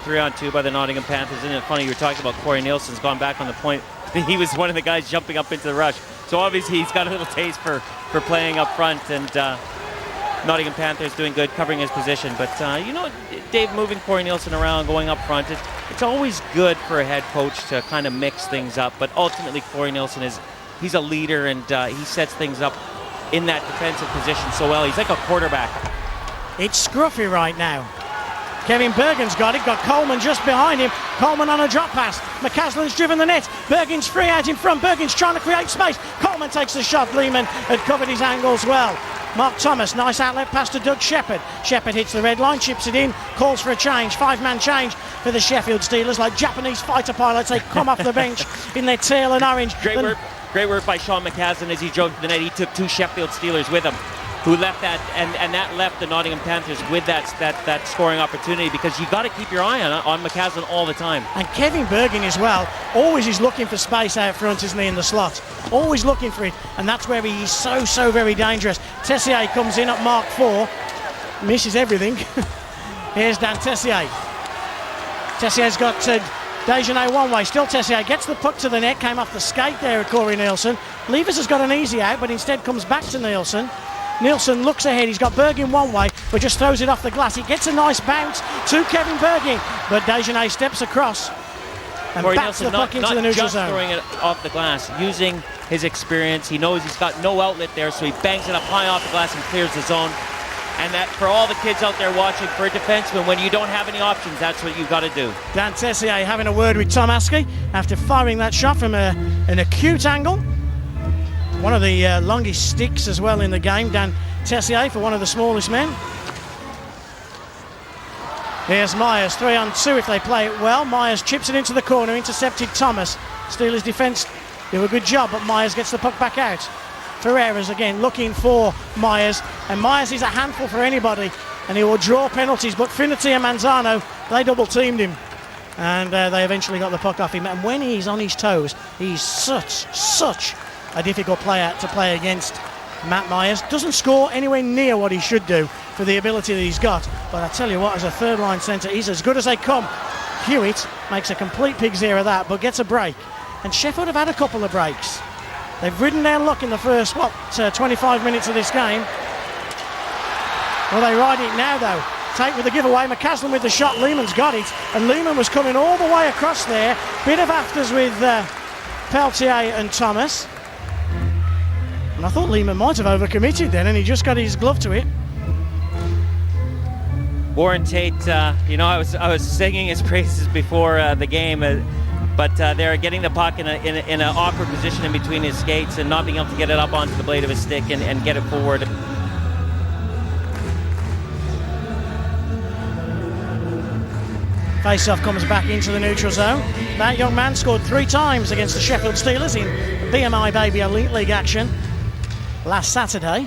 3-on-2 by the Nottingham Panthers. Isn't it funny? You were talking about Corey Nielsen's gone back on the point. He was one of the guys jumping up into the rush. So obviously he's got a little taste for playing up front, and Nottingham Panthers doing good, covering his position. But you know, Dave, moving Corey Nielsen around, going up front, it's always good for a head coach to kind of mix things up. But ultimately, Corey Nielsen he's a leader, and he sets things up in that defensive position so well. He's like a quarterback. It's scruffy right now. Kevin Bergen's got it, got Coleman just behind him. Coleman on a drop pass. McCaslin's driven the net. Bergen's free out in front. Bergen's trying to create space. Coleman takes the shot. Lehman had covered his angles well. Mark Thomas, nice outlet pass to Doug Shepherd. Shepherd hits the red line, chips it in, calls for a change. 5-man change for the Sheffield Steelers, like Japanese fighter pilots. They come off the bench in their teal and orange. Great work by Sean McCaslin as he drove to the net. He took 2 Sheffield Steelers with him. who left that, and that left the Nottingham Panthers with that scoring opportunity, because you got to keep your eye on McCaslin all the time. And Kevin Bergin as well, always is looking for space out front, isn't he, in the slot? Always looking for it, and that's where he's so very dangerous. Tessier comes in at mark 4, misses everything. Here's Dan Tessier. Tessier's got Dejanay one way, still Tessier gets the puck to the net, came off the skate there at Corey Nielsen. Levers has got an easy out, but instead comes back to Nielsen. Nielsen looks ahead, he's got Bergin one way, but just throws it off the glass. He gets a nice bounce to Kevin Bergin, but Dejanay steps across and Corey bats Nielsen the puck into the neutral just zone. Throwing it off the glass, using his experience. He knows he's got no outlet there, so he bangs it up high off the glass and clears the zone. And that, for all the kids out there watching, for a defenseman, when you don't have any options, that's what you've got to do. Dan Tessier having a word with Tom Askey after firing that shot from an acute angle. One of the longest sticks as well in the game, Dan Tessier, for one of the smallest men. Here's Myers, 3-on-2 if they play it well. Myers chips it into the corner, intercepted Thomas. Steelers defence do a good job, but Myers gets the puck back out. Ferreira's again looking for Myers, and Myers is a handful for anybody, and he will draw penalties, but Finnerty and Manzano, they double teamed him, and they eventually got the puck off him. And when he's on his toes, he's such a difficult player to play against. Matt Myers doesn't score anywhere near what he should do for the ability that he's got, but I tell you what, as a third line centre, he's as good as they come. Hewitt makes a complete pig's ear of that, but gets a break, and Sheffield have had a couple of breaks. They've ridden their luck in the first 25 minutes of this game. Well, they ride it now though. Tate with the giveaway, McCaslin with the shot, Lehman's got it, and Lehman was coming all the way across there. Bit of afters with Peltier and Thomas. And I thought Lehman might have overcommitted then, and he just got his glove to it. Warren Tate, I was singing his praises before the game, but they're getting the puck in an awkward position in between his skates and not being able to get it up onto the blade of his stick and get it forward. Face-off comes back into the neutral zone. That young man scored 3 times against the Sheffield Steelers in BMI Baby Elite League action last Saturday.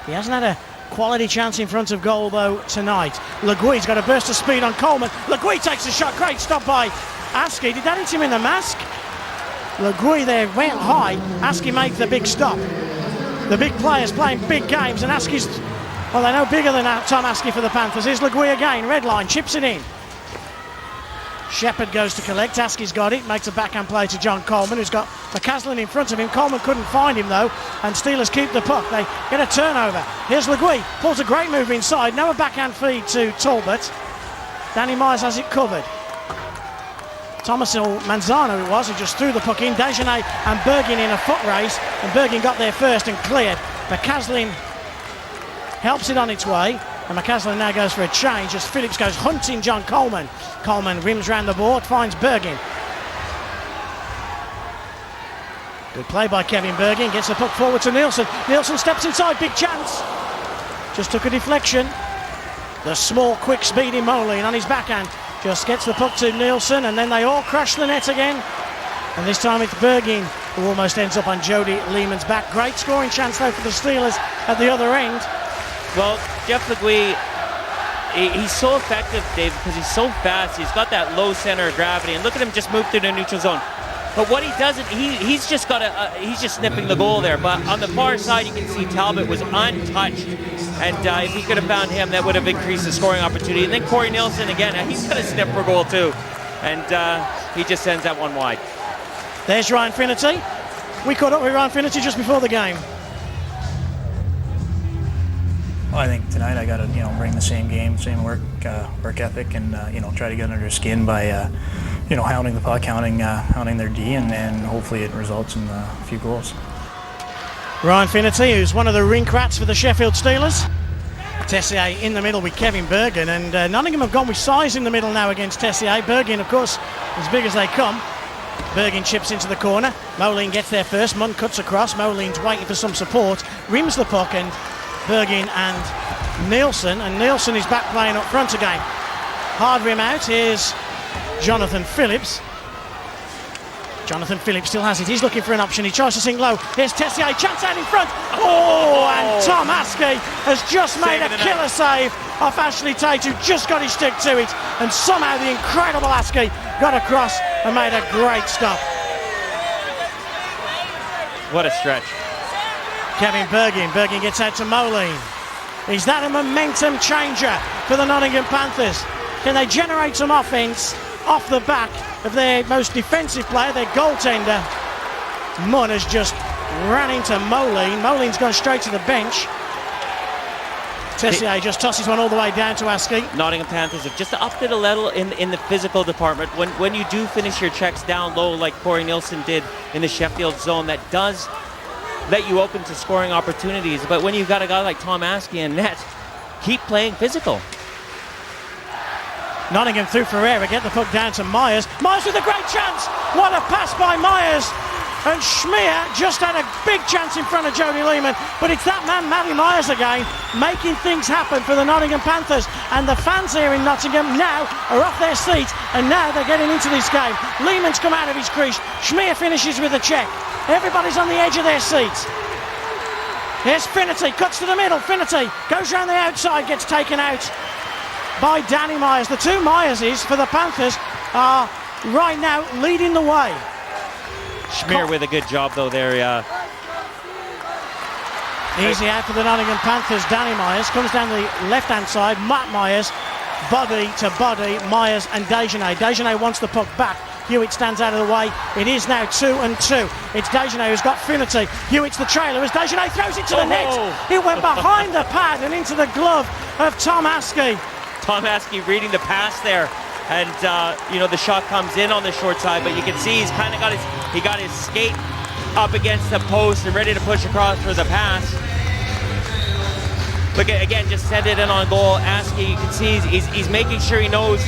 He hasn't had a quality chance in front of goal though tonight. Le Gui's got a burst of speed on Coleman. Le Gui takes a shot, great stop by Askey. Did that hit him in the mask? Le Gui there went high. Askey makes the big stop. The big players playing big games, and Askey's, well, they're no bigger than Tom Askey for the Panthers. Here's Le Gui again, red line, chips it in. Shepherd goes to collect, Askey's got it, makes a backhand play to John Coleman, who's got McCaslin in front of him. Coleman couldn't find him though, and Steelers keep the puck. They get a turnover. Here's Le Gui, pulls a great move inside, now a backhand feed to Talbot. Danny Myers has it covered. Thomas or Manzano it was, who just threw the puck in. Dejanay and Bergin in a foot race, and Bergin got there first and cleared. McCaslin helps it on its way, and McCaslin now goes for a change as Phillips goes hunting John Coleman. Coleman rims round the board, finds Bergin. Good play by Kevin Bergin, gets the puck forward to Nielsen. Nielsen steps inside, big chance. Just took a deflection. The small, quick, speedy Moline on his backhand just gets the puck to Nielsen, and then they all crash the net again. And this time it's Bergin who almost ends up on Jody Lehman's back. Great scoring chance though for the Steelers at the other end. Well, Jeff Le Gui, he's so effective, Dave, because he's so fast. He's got that low center of gravity, and look at him just move through the neutral zone. But what he doesn't, he's just got he's just snipping the goal there. But on the far side, you can see Talbot was untouched, and if he could have found him, that would have increased the scoring opportunity. And then Corey Nielsen again, he's got a snip for goal too, and he just sends that one wide. There's Ryan Finnerty. We caught up with Ryan Finnerty just before the game. Well, I think tonight I got to bring the same game, same work ethic, and try to get under their skin by hounding the puck, hounding their D, and hopefully it results in a few goals. Ryan Finnerty, who's one of the rink rats for the Sheffield Steelers. Tessier in the middle with Kevin Bergin, and Nottingham have gone with size in the middle now against Tessier. Bergin, of course, as big as they come. Bergin chips into the corner. Moline gets there first. Munn cuts across. Moline's waiting for some support. Rims the puck, and Bergin and Nielsen is back playing up front again. Hard rim out. Here's Jonathan Phillips. Jonathan Phillips still has it. He's looking for an option. He tries to sink low. Here's Tessier. Chance out in front. Oh, and Tom Askey has just made a killer save off Ashley Tate, who just got his stick to it. And somehow the incredible Askey got across and made a great stop. What a stretch. Kevin Bergin. Bergin gets out to Moline. Is that a momentum changer for the Nottingham Panthers? Can they generate some offence off the back of their most defensive player, their goaltender? Munn has just ran into Moline. Moline's gone straight to the bench. Tessier just tosses one all the way down to Askey. Nottingham Panthers have just upped it a little in the physical department. When you do finish your checks down low like Corey Nielsen did in the Sheffield zone, that does let you open to scoring opportunities. But when you've got a guy like Tom Askey in net, keep playing physical. Nottingham through Ferreira, get the puck down to Myers. Myers with a great chance. What a pass by Myers. And Schmier just had a big chance in front of Jody Lehman. But it's that man, Matty Myers again, making things happen for the Nottingham Panthers. And the fans here in Nottingham now are off their seats. And now they're getting into this game. Lehman's come out of his crease. Schmier finishes with a check. Everybody's on the edge of their seats. Here's Finnerty, cuts to the middle. Finnerty goes round the outside, gets taken out by Danny Myers. The two Myerses for the Panthers are right now leading the way. Schmier with a good job though there. Easy out for the Nottingham Panthers. Danny Myers comes down the left hand side. Matt Myers, body to body. Myers and Desjardins. Desjardins wants the puck back. Hewitt stands out of the way. It is now 2-2. It's Desjardins who's got Finnerty. Hewitt's the trailer as Desjardins throws it to the net. It went behind the pad and into the glove of Tom Askey. Tom Askey reading the pass there, and the shot comes in on the short side, but you can see he's kind of got his skate up against the post and ready to push across for the pass. Look at again, just send it in on goal. Askey, you can see he's making sure he knows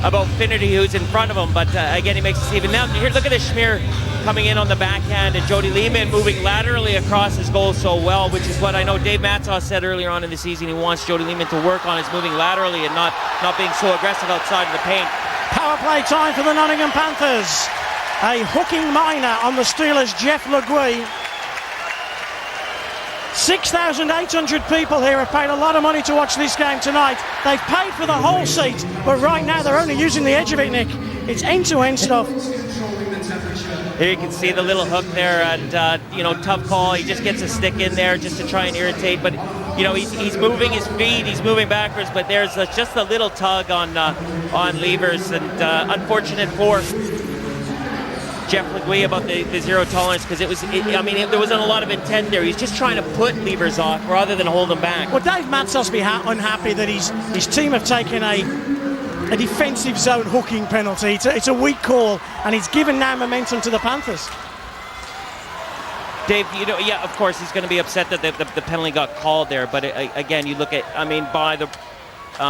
about Finnerty who's in front of him, but again he makes it even now. Here, look at this Schmier coming in on the backhand, and Jody Lehman moving laterally across his goal so well, which is what I know Dave Matsos said earlier on in the season. He wants Jody Lehman to work on his moving laterally and not being so aggressive outside of the paint. Power play time for the Nottingham Panthers. A hooking minor on the Steelers, Jeff Legui. 6,800 people here have paid a lot of money to watch this game tonight. They've paid for the whole seat, but right now they're only using the edge of it, Nick. It's end-to-end stuff. Here you can see the little hook there, and tough call. He just gets a stick in there just to try and irritate, but he's moving his feet, he's moving backwards, but there's just a little tug on levers, and unfortunate for Jeff Legui about the zero tolerance, because there wasn't a lot of intent there. He's just trying to put levers off rather than hold them back. Well, Dave Matsos be unhappy that his team have taken a defensive zone hooking penalty. It's a weak call, and it's given now momentum to the Panthers. Dave, of course he's going to be upset that the penalty got called there, but again, you look at, by the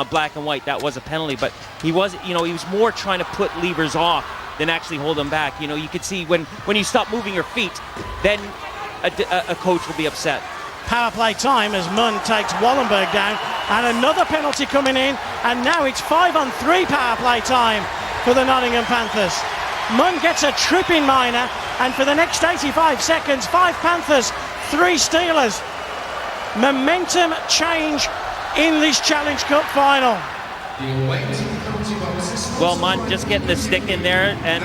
black and white, that was a penalty, but he was more trying to put levers off than actually hold them back. You could see when you stop moving your feet, then a coach will be upset. Power play time as Munn takes Wallenberg down, and another penalty coming in, and now it's 5-on-3 power play time for the Nottingham Panthers. Munn gets a tripping minor, and for the next 85 seconds, 5 Panthers, 3 Steelers. Momentum change in this Challenge Cup final. Well, Munn just getting the stick in there, and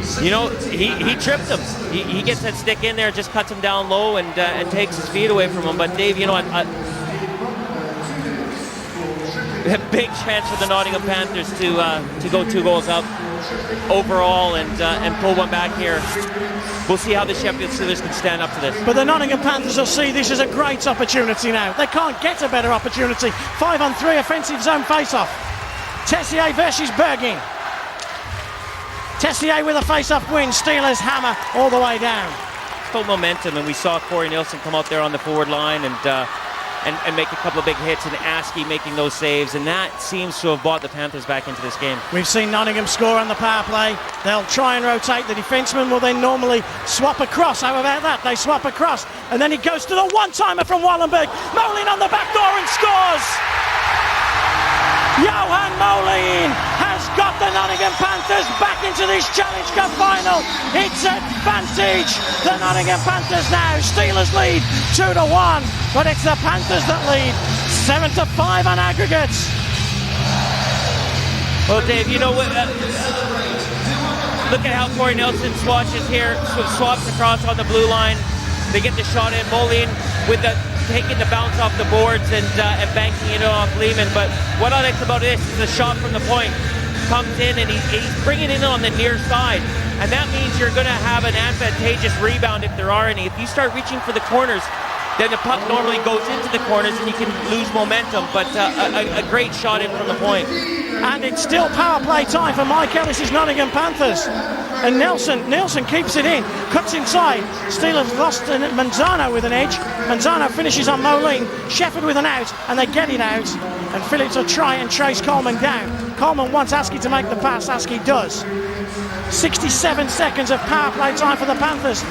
he tripped him. He gets that stick in there, just cuts him down low, and takes his feet away from him. But Dave, a big chance for the Nottingham Panthers to go 2 goals up overall and pull one back here. We'll see how the Sheffield Steelers can stand up to this. But the Nottingham Panthers will see this as a great opportunity now. They can't get a better opportunity. 5-on-3 offensive zone face-off. Tessier versus Bergin. Tessier with a face-off win. Steelers hammer all the way down. Full momentum, and we saw Corey Nielsen come out there on the forward line and make a couple of big hits, and Askey making those saves, and that seems to have brought the Panthers back into this game. We've seen Nottingham score on the power play. They'll try and rotate. The defenseman will then normally swap across. How about that? They swap across, and then he goes to the one-timer from Wallenberg. Moline on the back door and scores! Johan Moline has got the Nottingham Nottingham Panthers back into this Challenge Cup final. It's advantage. The Nottingham Panthers now. Steelers lead 2-1, but it's the Panthers that lead 7-5 on aggregates. Well, Dave, you know what? Look at how Corey Nelson swatches here, swaps across on the blue line. They get the shot in. Moline with taking the bounce off the boards and banking it off Lehman. But what I like about this is the shot from the point comes in and he's bringing it in on the near side. And that means you're going to have an advantageous rebound if there are any. If you start reaching for the corners, then the puck normally goes into the corners and you can lose momentum. But a great shot in from the point. And it's still power play time for Mike Ellis' Nottingham Panthers. And Nelson keeps it in, cuts inside. Steelers lost Manzano with an edge. Manzano finishes on Moline. Sheffield with an out, and they get it out. And Phillips will try and chase Coleman down. Coleman wants Askey to make the pass. Askey does. 67 seconds of power play time for the Panthers.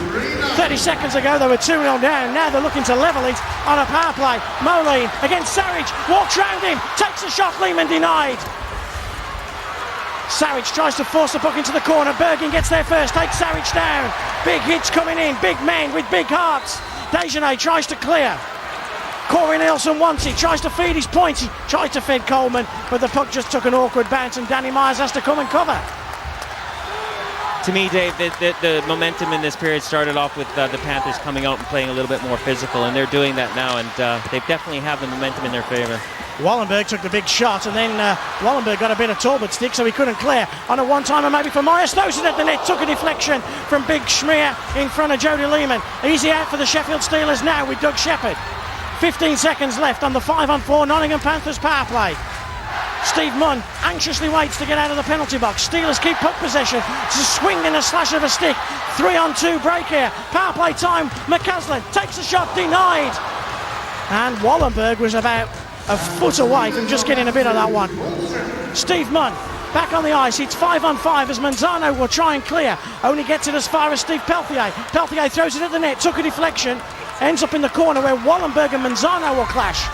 30 seconds ago they were 2-0 down. Now they're looking to level it on a power play. Moline against Sarich, walks round him, takes a shot. Lehman denied. Sarich tries to force the puck into the corner. Bergin gets there first, takes Sarich down. Big hits coming in, big men with big hearts. Dejanay tries to clear. Corey Nelson wants it, tries to feed his points. He tried to feed Coleman, but the puck just took an awkward bounce and Danny Myers has to come and cover. To me, Dave, the momentum in this period started off with the Panthers coming out and playing a little bit more physical, and they're doing that now, and they definitely have the momentum in their favour. Wallenberg took the big shot, and then Wallenberg got a bit of Talbot stick, so he couldn't clear. On a one-timer maybe for Myers, throws it at the net, took a deflection from Big Schmier in front of Jody Lehman. Easy out for the Sheffield Steelers now with Doug Shepherd. 15 seconds left on the 5-on-4 Nottingham Panthers power play. Steve Munn anxiously waits to get out of the penalty box. Steelers keep puck possession. It's a swing and a slash of a stick. 3-on-2 break here. Power play time. McCaslin takes a shot, denied. And Wallenberg was about a foot away from just getting a bit of that one. Steve Munn back on the ice. It's 5-on-5 as Manzano will try and clear. Only gets it as far as Steve Peltier. Peltier throws it at the net. Took a deflection. Ends up in the corner where Wallenberg and Manzano will clash.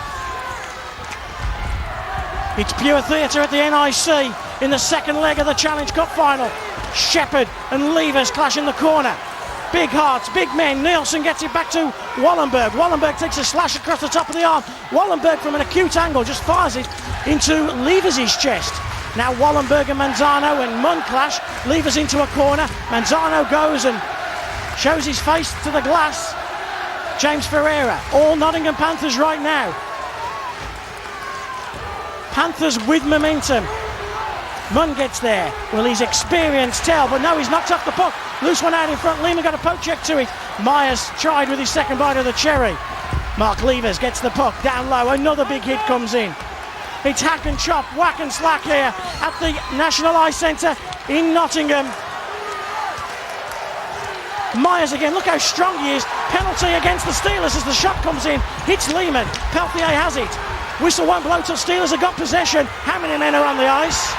It's pure theatre at the NIC in the second leg of the Challenge Cup final. Shepherd and Levers clash in the corner. Big hearts, big men. Nielsen gets it back to Wallenberg. Wallenberg takes a slash across the top of the arm. Wallenberg from an acute angle just fires it into Levers' chest. Now Wallenberg and Manzano and Munn clash. Levers into a corner. Manzano goes and shows his face to the glass. James Ferreira, all Nottingham Panthers right now. Panthers with momentum. Munn gets there. Will his experience tell? But no, he's knocked off the puck. Loose one out in front. Lehman got a poke check to it. Myers tried with his second bite of the cherry. Mark Levers gets the puck down low. Another big hit comes in. It's hack and chop, whack and slack here at the National Ice Centre in Nottingham. Myers again, look how strong he is. Penalty against the Steelers as the shot comes in. Hits Lehman. Peltier has it. Whistle won't blow till Steelers have got possession. How many men are on the ice?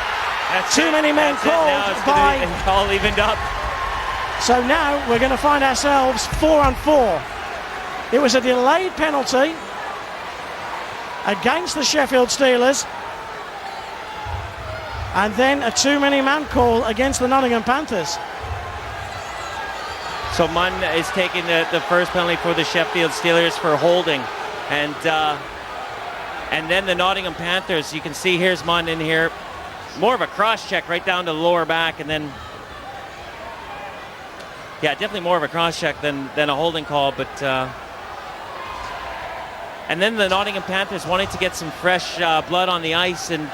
Too many men called by... All evened up. So now we're going to find ourselves 4-on-4. It was a delayed penalty against the Sheffield Steelers. And then a too-many-man call against the Nottingham Panthers. So Munn is taking the first penalty for the Sheffield Steelers for holding. And then the Nottingham Panthers, you can see here's Munn in here. More of a cross check right down to the lower back, and then yeah, definitely more of a cross check than a holding call. But and then the Nottingham Panthers wanting to get some fresh blood on the ice and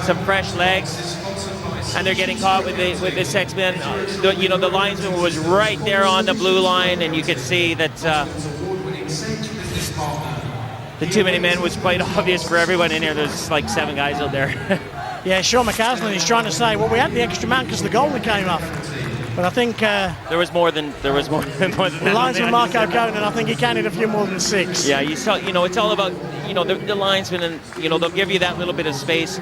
some fresh legs, and they're getting caught with the six-man. The linesman was right there on the blue line, and you could see that the too many men was quite obvious for everyone in here. There's like 7 guys out there. Yeah, Sean McCaslin is trying to say, well, we had the extra man because the goalie came off. But I think there was more than that. Linesman Marco Conan, I think he counted a few more than 6. Yeah, you saw. It's all about the linesman, and they'll give you that little bit of space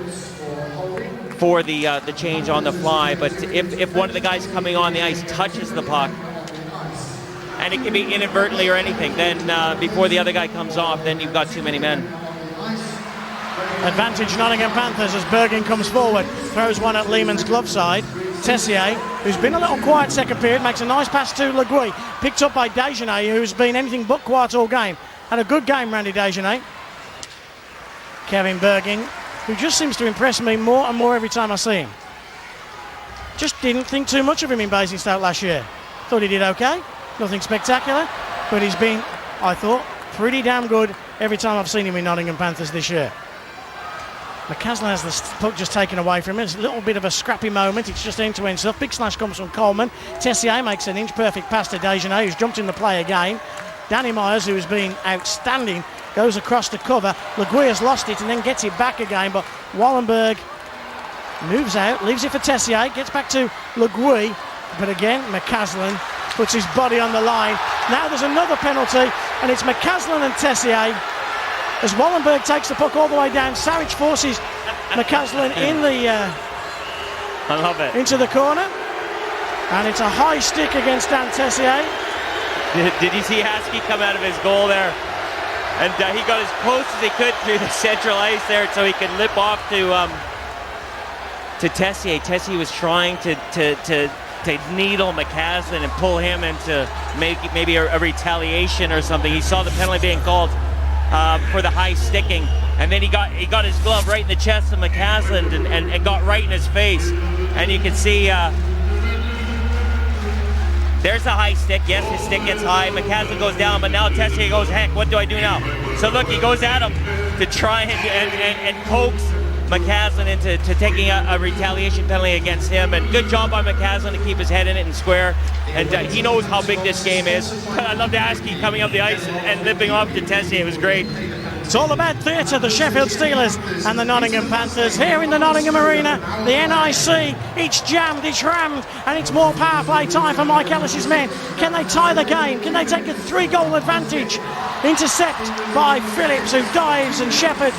for the change on the fly. But if one of the guys coming on the ice touches the puck, and it can be inadvertently or anything, then before the other guy comes off, then you've got too many men. Advantage Nottingham Panthers as Bergin comes forward, throws one at Lehman's glove side. Tessier, who's been a little quiet second period, makes a nice pass to Le Guy, picked up by Desjardins, who's been anything but quiet all game. Had a good game, Randy Desjardins. Kevin Bergin, who just seems to impress me more and more every time I see him. Just didn't think too much of him in Basingstoke last year. Thought he did okay, nothing spectacular, but he's been, I thought, pretty damn good every time I've seen him in Nottingham Panthers this year. McCaslin has the puck just taken away from him. It's a little bit of a scrappy moment. It's just end-to-end stuff. Big slash comes from Coleman. Tessier makes an inch-perfect pass to Desjardins, who's jumped in the play again. Danny Myers, who has been outstanding, goes across to cover. Le Guy has lost it and then gets it back again, but Wallenberg moves out, leaves it for Tessier, gets back to Le Guy, but again, McCaslin puts his body on the line. Now there's another penalty, and it's McCaslin and Tessier. As Wallenberg takes the puck all the way down, Savage forces McCaslin in the I love it. into the corner, and it's a high stick against Dan Tessier. Did you see Haskey come out of his goal there? And he got as close as he could through the central ice there so he could lip off to Tessier. Tessier was trying to needle McCaslin and pull him into maybe a retaliation or something. He saw the penalty being called for the high sticking, and then he got his glove right in the chest of McCaslin and got right in his face. And you can see there's a high stick. Yes, his stick gets high. McCaslin goes down, but now Tessier goes, heck, what do I do now? So look, he goes at him to try and coax McCaslin into taking a retaliation penalty against him. And good job by McCaslin to keep his head in it and square. And he knows how big this game is. I love Haskey coming up the ice and lipping off to Tessier. It was great. It's all about theatre, the Sheffield Steelers and the Nottingham Panthers. Here in the Nottingham Arena, the NIC, each jammed, each rammed, and it's more power play time for Mike Ellis's men. Can they tie the game? Can they take a 3-goal advantage? Intercept by Phillips, who dives, and Shepherd,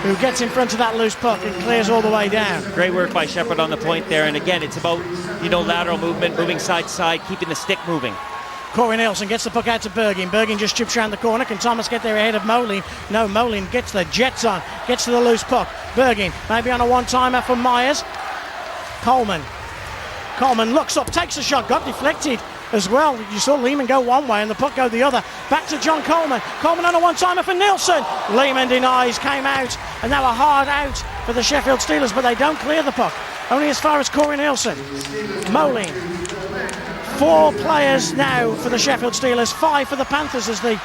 who gets in front of that loose puck and clears all the way down. Great work by Shepherd on the point there. And again, it's about, lateral movement, moving side to side, keeping the stick moving. Corey Nielsen gets the puck out to Bergin. Bergin just chips around the corner. Can Thomas get there ahead of Molin? No, Molin gets the jets on, gets to the loose puck. Bergin maybe on a one-timer for Myers. Coleman looks up, takes a shot, got deflected as well. You saw Lehman go one way and the puck go the other. Back to John Coleman. Coleman on a one-timer for Nielsen. Lehman denies, came out, and now a hard out for the Sheffield Steelers, but they don't clear the puck. Only as far as Corey Nielsen. Molin. 4 players now for the Sheffield Steelers, 5 for the Panthers as the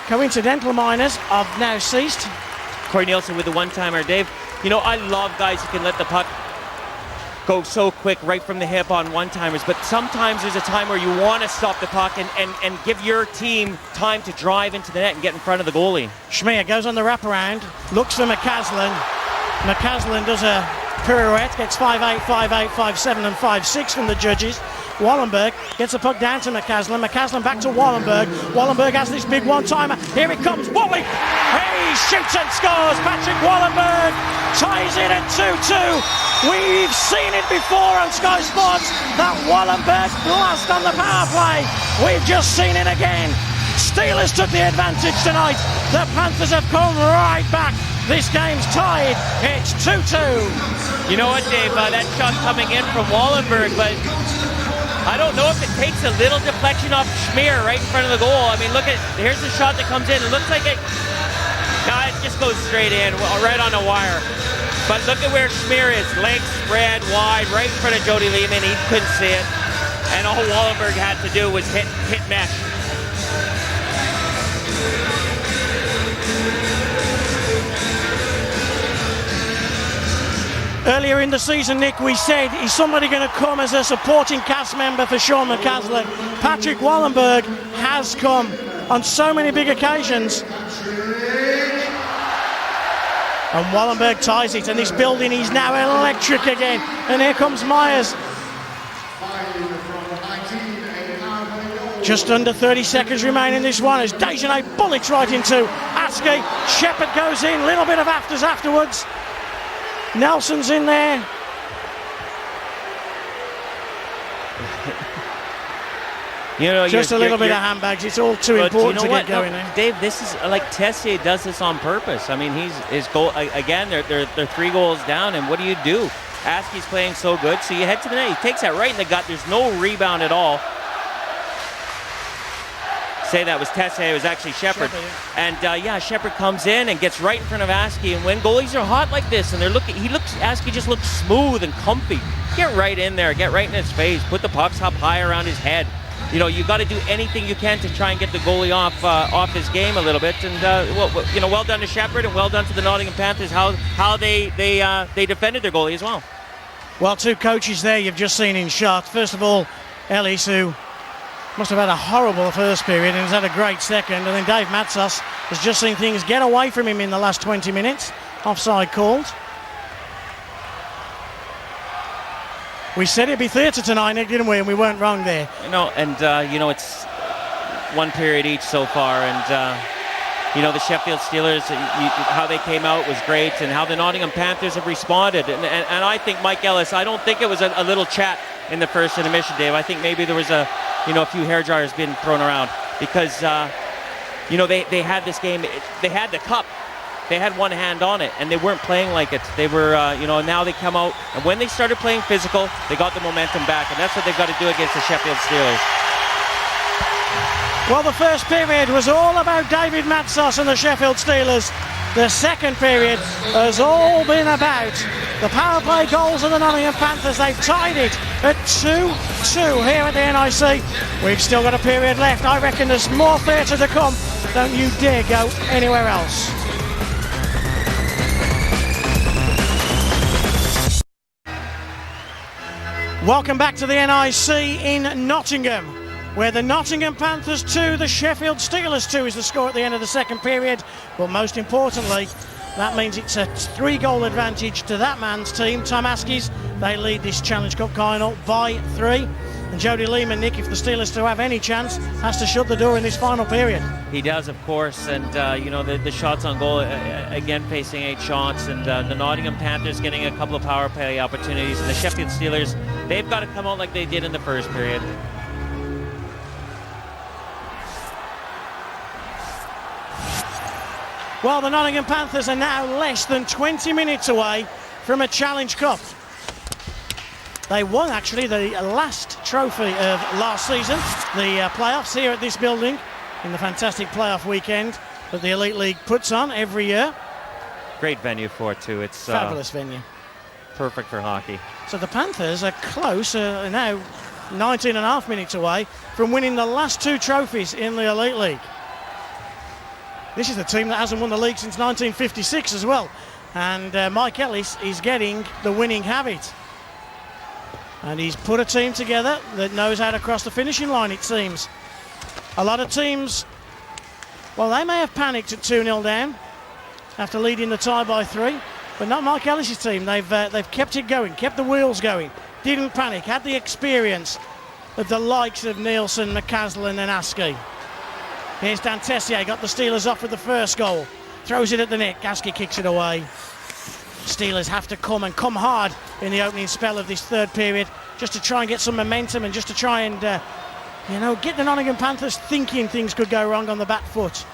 coincidental minors have now ceased. Corey Nielsen with the one-timer. Dave, I love guys who can let the puck go so quick right from the hip on one-timers, but sometimes there's a time where you want to stop the puck and give your team time to drive into the net and get in front of the goalie. Schmier goes on the wraparound, looks for McCaslin. McCaslin does a pirouette, gets 5'8", 5'8", 5'7", and 5'6" from the judges. Wallenberg gets the puck down to McCaslin. McCaslin back to Wallenberg. Wallenberg has this big one-timer. Here it comes. Wally! He shoots and scores. Patrick Wallenberg ties it at 2-2. We've seen it before on Sky Sports. That Wallenberg blast on the power play. We've just seen it again. Steelers took the advantage tonight. The Panthers have come right back. This game's tied. It's 2-2. You know what, Dave? That shot coming in from Wallenberg, but I don't know if it takes a little deflection off Schmier right in front of the goal. I mean, here's the shot that comes in. It looks like it just goes straight in, right on the wire. But look at where Schmier is. Legs spread wide, right in front of Jody Lehman. He couldn't see it. And all Wallenberg had to do was hit mesh. Earlier in the season, Nick, we said, is somebody going to come as a supporting cast member for Sean McCaslin? Patrick Wallenberg has come on so many big occasions. And Wallenberg ties it, and this building is now electric again. And here comes Myers. Just under 30 seconds remain in this one as Desjardins bullets right into Askey. Shepherd goes in, little bit of afters afterwards. Nelson's in there. Just a little bit of handbags. It's all too important to get going there. Dave, this is like Tessier does this on purpose. I mean, his goal again. They're 3 goals down, and what do? Askey's playing so good, so you head to the net. He takes that right in the gut. There's no rebound at all. Say that was Tessier, it was actually Shepard. And Shepard comes in and gets right in front of Askey. And when goalies are hot like this, and Askey just looks smooth and comfy. Get right in there, get right in his face, put the pucks up high around his head. You got to do anything you can to try and get the goalie off his game a little bit. And well done to Shepard, and well done to the Nottingham Panthers how they defended their goalie as well. Well, 2 coaches there you've just seen in shot. First of all, Ellis, who must have had a horrible first period and has had a great second. And then Dave Matzos has just seen things get away from him in the last 20 minutes. Offside called. We said it'd be theatre tonight, Nick, didn't we? And we weren't wrong there. It's 1 period each so far. And, the Sheffield Steelers, how they came out was great, and how the Nottingham Panthers have responded. And I think Mike Ellis, I don't think it was a little chat in the first intermission, Dave. I think maybe there was a few hair dryers being thrown around because, they had this game. They had the cup. They had one hand on it, and they weren't playing like it. They were, now they come out, and when they started playing physical, they got the momentum back, and that's what they've got to do against the Sheffield Steelers. Well, the first period was all about David Matzos and the Sheffield Steelers. The second period has all been about the power play goals of the Nottingham Panthers. They've tied it at 2-2 here at the NIC. We've still got a period left. I reckon there's more theatre to come. Don't you dare go anywhere else. Welcome back to the NIC in Nottingham, where the Nottingham Panthers 2, the Sheffield Steelers 2 is the score at the end of the second period. But most importantly, that means it's a 3-goal advantage to that man's team, Tom Askey's. They lead this Challenge Cup final by 3. And Jody Lehman, Nick, if the Steelers to have any chance, has to shut the door in this final period. He does, of course, and the shots on goal, again facing 8 shots, and the Nottingham Panthers getting a couple of power play opportunities, and the Sheffield Steelers, they've got to come out like they did in the first period. Well, the Nottingham Panthers are now less than 20 minutes away from a Challenge Cup. They won, actually, the last trophy of last season, the playoffs here at this building, in the fantastic playoff weekend that the Elite League puts on every year. Great venue for it, too. It's fabulous venue. Perfect for hockey. So the Panthers are close, now 19 and a half minutes away from winning the last 2 trophies in the Elite League. This is the team that hasn't won the league since 1956 as well. And Mike Ellis is getting the winning habit. And he's put a team together that knows how to cross the finishing line, it seems. A lot of teams, well, they may have panicked at 2-0 down after leading the tie by 3, but not Mike Ellis' team. They've kept it going, kept the wheels going, didn't panic, had the experience of the likes of Nielsen, McCaslin and Askey. Here's Dan Tessier, got the Steelers off with the first goal. Throws it at the net, Askey kicks it away. Steelers have to come hard in the opening spell of this third period just to try and get some momentum and just to try and, get the Nottingham Panthers thinking things could go wrong on the back foot.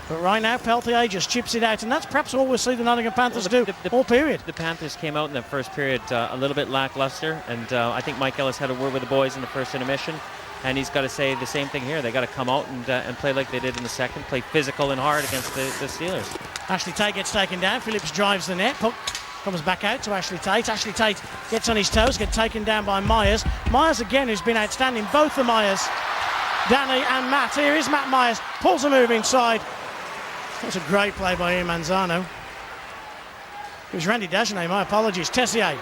But right now, Peltier just chips it out, and that's perhaps all we'll see the Nottingham Panthers do all period. The Panthers came out in the first period a little bit lackluster, and I think Mike Ellis had a word with the boys in the first intermission. And he's got to say the same thing here. They got to come out and play like they did in the second, play physical and hard against the Steelers. Ashley Tate gets taken down. Phillips drives the net. Puck comes back out to Ashley Tate. Ashley Tate gets on his toes, gets taken down by Myers. Myers again, who's been outstanding. Both the Myers, Danny and Matt. Here is Matt Myers. Pulls a move inside. That's a great play by Ian Manzano. It was Randy Dagenet, my apologies. Tessier.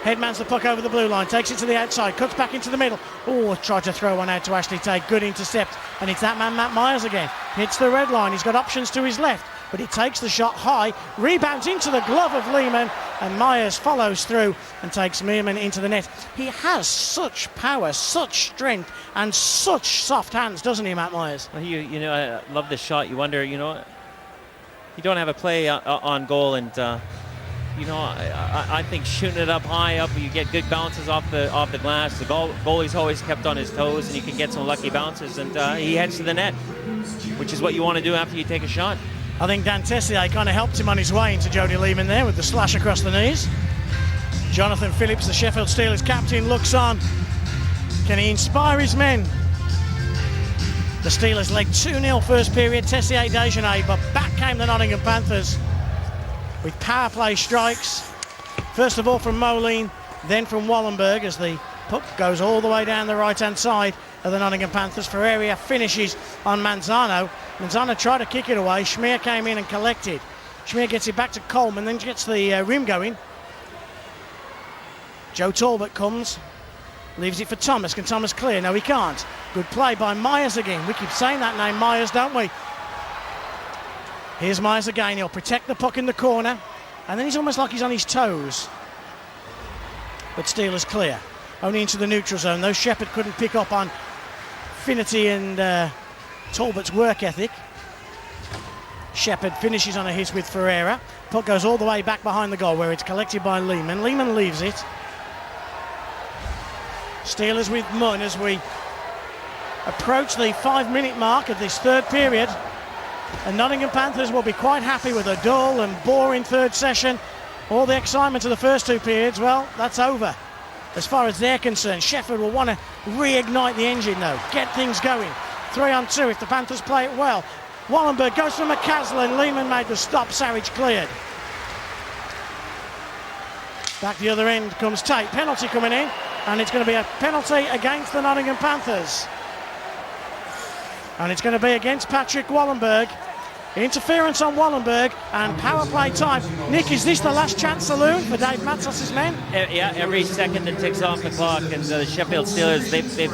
Headmans the puck over the blue line, takes it to the outside, cuts back into the middle. Oh, tried to throw one out to Ashley Tate. Good intercept. And it's that man, Matt Myers again. Hits the red line. He's got options to his left, but he takes the shot high, rebounds into the glove of Lehman, and Myers follows through and takes Lehman into the net. He has such power, such strength, and such soft hands, doesn't he, Matt Myers? Well, I love this shot. You wonder, you don't have a play on goal, and I think shooting it up high, you get good bounces off the glass. The goalie's always kept on his toes, and you can get some lucky bounces. And he heads to the net, which is what you want to do after you take a shot. I think Dan Tessier kind of helped him on his way into Jody Lehman there with the slash across the knees. Jonathan Phillips, the Sheffield Steelers captain, looks on. Can he inspire his men? The Steelers led 2-0 first period, Tessier Dejanay, but back came the Nottingham Panthers with power play strikes. First of all from Moline, then from Wallenberg as the puck goes all the way down the right-hand side of the Nottingham Panthers. Ferreira finishes on Manzano. Manzano tried to kick it away. Schmier came in and collected. Schmier gets it back to Coleman, then gets the rim going. Joe Talbot comes, leaves it for Thomas. Can Thomas clear? No, he can't. Good play by Myers again. We keep saying that name, Myers, don't we? Here's Myers again. He'll protect the puck in the corner, and then he's almost like he's on his toes. But Steelers clear. Only into the neutral zone, though. Shepherd couldn't pick up on Finity and Talbot's work ethic. Shepherd finishes on a hit with Ferreira. Puck goes all the way back behind the goal where it's collected by Lehman. Lehman leaves it. Steelers with Munn as we approach the 5-minute mark of this third period. And Nottingham Panthers will be quite happy with a dull and boring third session. All the excitement of the first two periods, well, that's over. As far as they're concerned, Sheffield will want to reignite the engine though, get things going. 3-on-2 if the Panthers play it well. Wallenberg goes for McCaslin, Lehman made the stop, Sarich cleared. Back the other end comes Tate, penalty coming in, and it's going to be a penalty against the Nottingham Panthers. And it's going to be against Patrick Wallenberg. Interference on Wallenberg and power play time. Nick, is this the last chance saloon for Dave Matzos' men? Yeah, every second that ticks off the clock, and the Sheffield Steelers, they've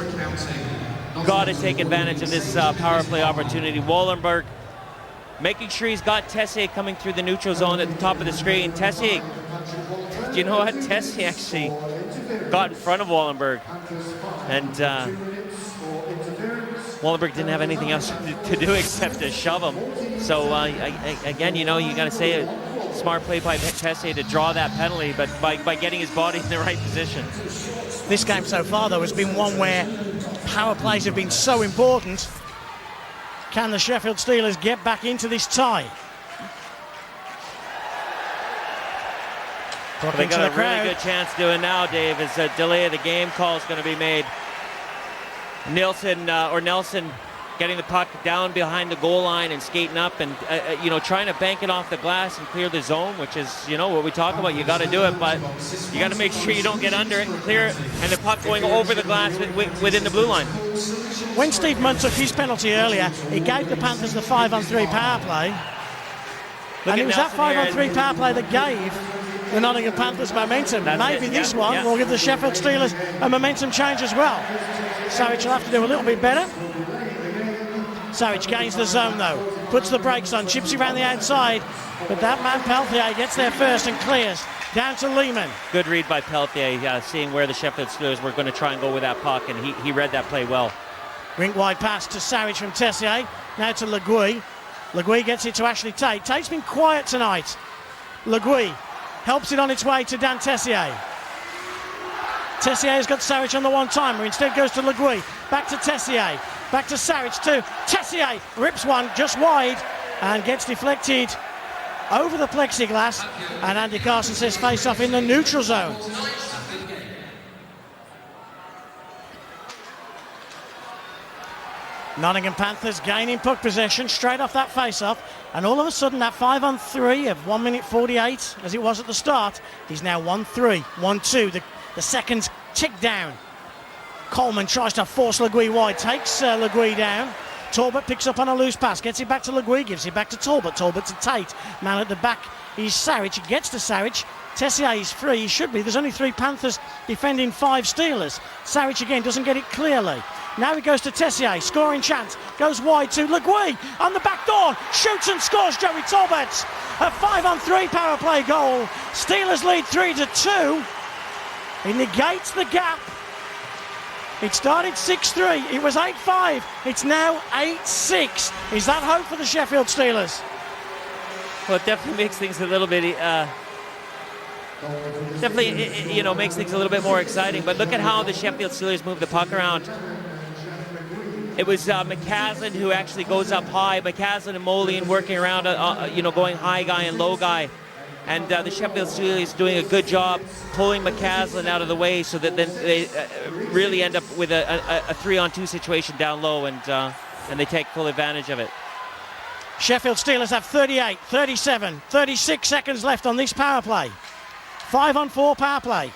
got to take advantage of this power play opportunity. Wallenberg making sure he's got Tessier coming through the neutral zone at the top of the screen. Tessier, do you know what? Tessier actually got in front of Wallenberg, and Wallenberg didn't have anything else to do except to shove him. So again, you got to say a smart play by Tessier to draw that penalty, but by getting his body in the right position. This game so far, though, has been one where power plays have been so important. Can the Sheffield Steelers get back into this tie? Well, they got a really good chance doing now, Dave, as a delay of the game call is going to be made. Nelson getting the puck down behind the goal line and skating up and trying to bank it off the glass and clear the zone, which is what we talk about. You got to do it, but you got to make sure you don't get under it and clear it, and the puck going over the glass within the blue line. When Steve Munn took his penalty earlier, he gave the Panthers the 5-on-3 power play. And it was that 5-on-3 power play that gave the Nottingham Panthers momentum. Maybe this one will give the Sheffield Steelers a momentum change as well. Sarich will have to do a little bit better. Sarich gains the zone though, puts the brakes on, chips around the outside, but that man Peltier gets there first and clears. Down to Lehman. Good read by Peltier, seeing where the Sheffield Steelers were going to try and go with that puck, and he read that play well. Rink wide pass to Sarich from Tessier, now to Le Guy. Le Guy gets it to Ashley Tate. Tate's been quiet tonight. Le Guy helps it on its way to Dan Tessier. Tessier's got Sarich on the one-timer, instead goes to Le Guy. Back to Tessier, back to Sarich too. Tessier rips one just wide and gets deflected over the plexiglass, and Andy Carson says face off in the neutral zone. Nottingham Panthers gaining puck possession straight off that face-off, and all of a sudden that 5-on-3 of 1 minute 48, as it was at the start, is now 1-3, 1-2. The seconds tick down. Coleman tries to force Le Guy wide, takes Le Guy down. Talbot picks up on a loose pass, gets it back to Le Guy, gives it back to Talbot. Talbot to Tate. Man at the back is Sarich. He gets to Sarich. Tessier is free. He should be. There's only 3 Panthers defending 5 Steelers. Sarich again doesn't get it clearly. Now he goes to Tessier, scoring chance, goes wide to Le Guy on the back door, shoots and scores Joey Talbot. A 5-on-3 power play goal. Steelers lead 3-2. It negates the gap. It started 6-3, it was 8-5, it's now 8-6. Is that hope for the Sheffield Steelers? Well, it definitely makes things a little bit definitely, makes things a little bit more exciting. But look at how the Sheffield Steelers move the puck around. It was McCaslin who actually goes up high. McCaslin and Moline working around, going high guy and low guy. And the Sheffield Steelers doing a good job pulling McCaslin out of the way so that then they really end up with a 3-on-2 situation down low, and they take full advantage of it. Sheffield Steelers have 38, 37, 36 seconds left on this power play. 5-on-4 power play.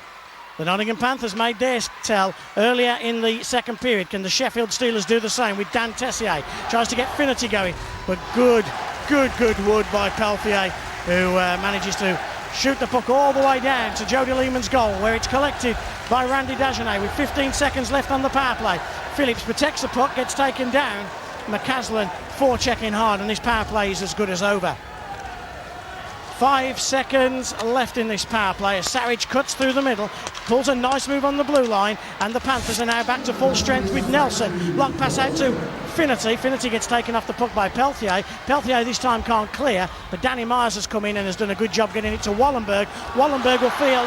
The Nottingham Panthers made theirs tell earlier in the second period. Can the Sheffield Steelers do the same with Dan Tessier? Tries to get Finnerty going, but good wood by Peltier, who manages to shoot the puck all the way down to Jody Lehman's goal, where it's collected by Randy Dagenet with 15 seconds left on the power play. Phillips protects the puck, gets taken down. McCaslin forechecking hard, and this power play is as good as over. 5 seconds left in this power play as Sarich cuts through the middle, pulls a nice move on the blue line, and the Panthers are now back to full strength with Nelson. Long pass out to Finnerty. Finnerty gets taken off the puck by Peltier. Peltier this time can't clear, but Danny Myers has come in and has done a good job getting it to Wallenberg. Wallenberg will feel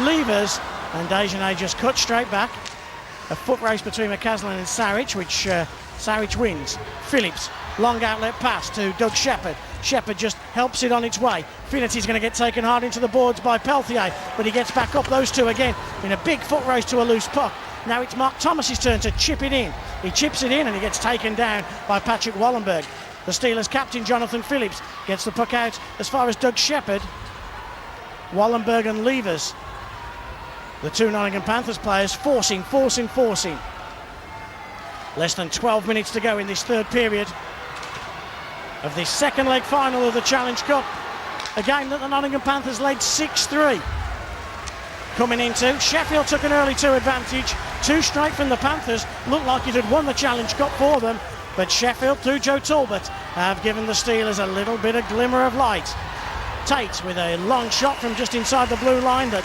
levers, and Dagenet just cuts straight back. A foot race between McCaslin and Sarich, which Sarich wins. Phillips, long outlet pass to Doug Shepherd. Shepherd just helps it on its way. Finnerty's going to get taken hard into the boards by Peltier, but he gets back up, those two again, in a big foot race to a loose puck. Now it's Mark Thomas's turn to chip it in. He chips it in and he gets taken down by Patrick Wallenberg. The Steelers captain Jonathan Phillips gets the puck out as far as Doug Shepherd. Wallenberg and Levers, the two Nottingham Panthers players, forcing. Less than 12 minutes to go in this third period of the second leg final of the Challenge Cup. A game that the Nottingham Panthers led 6-3. Coming into, Sheffield took an early 2 advantage. 2 straight from the Panthers. Looked like it had won the Challenge Cup for them. But Sheffield, through Joe Talbot, have given the Steelers a little bit of glimmer of light. Tate with a long shot from just inside the blue line that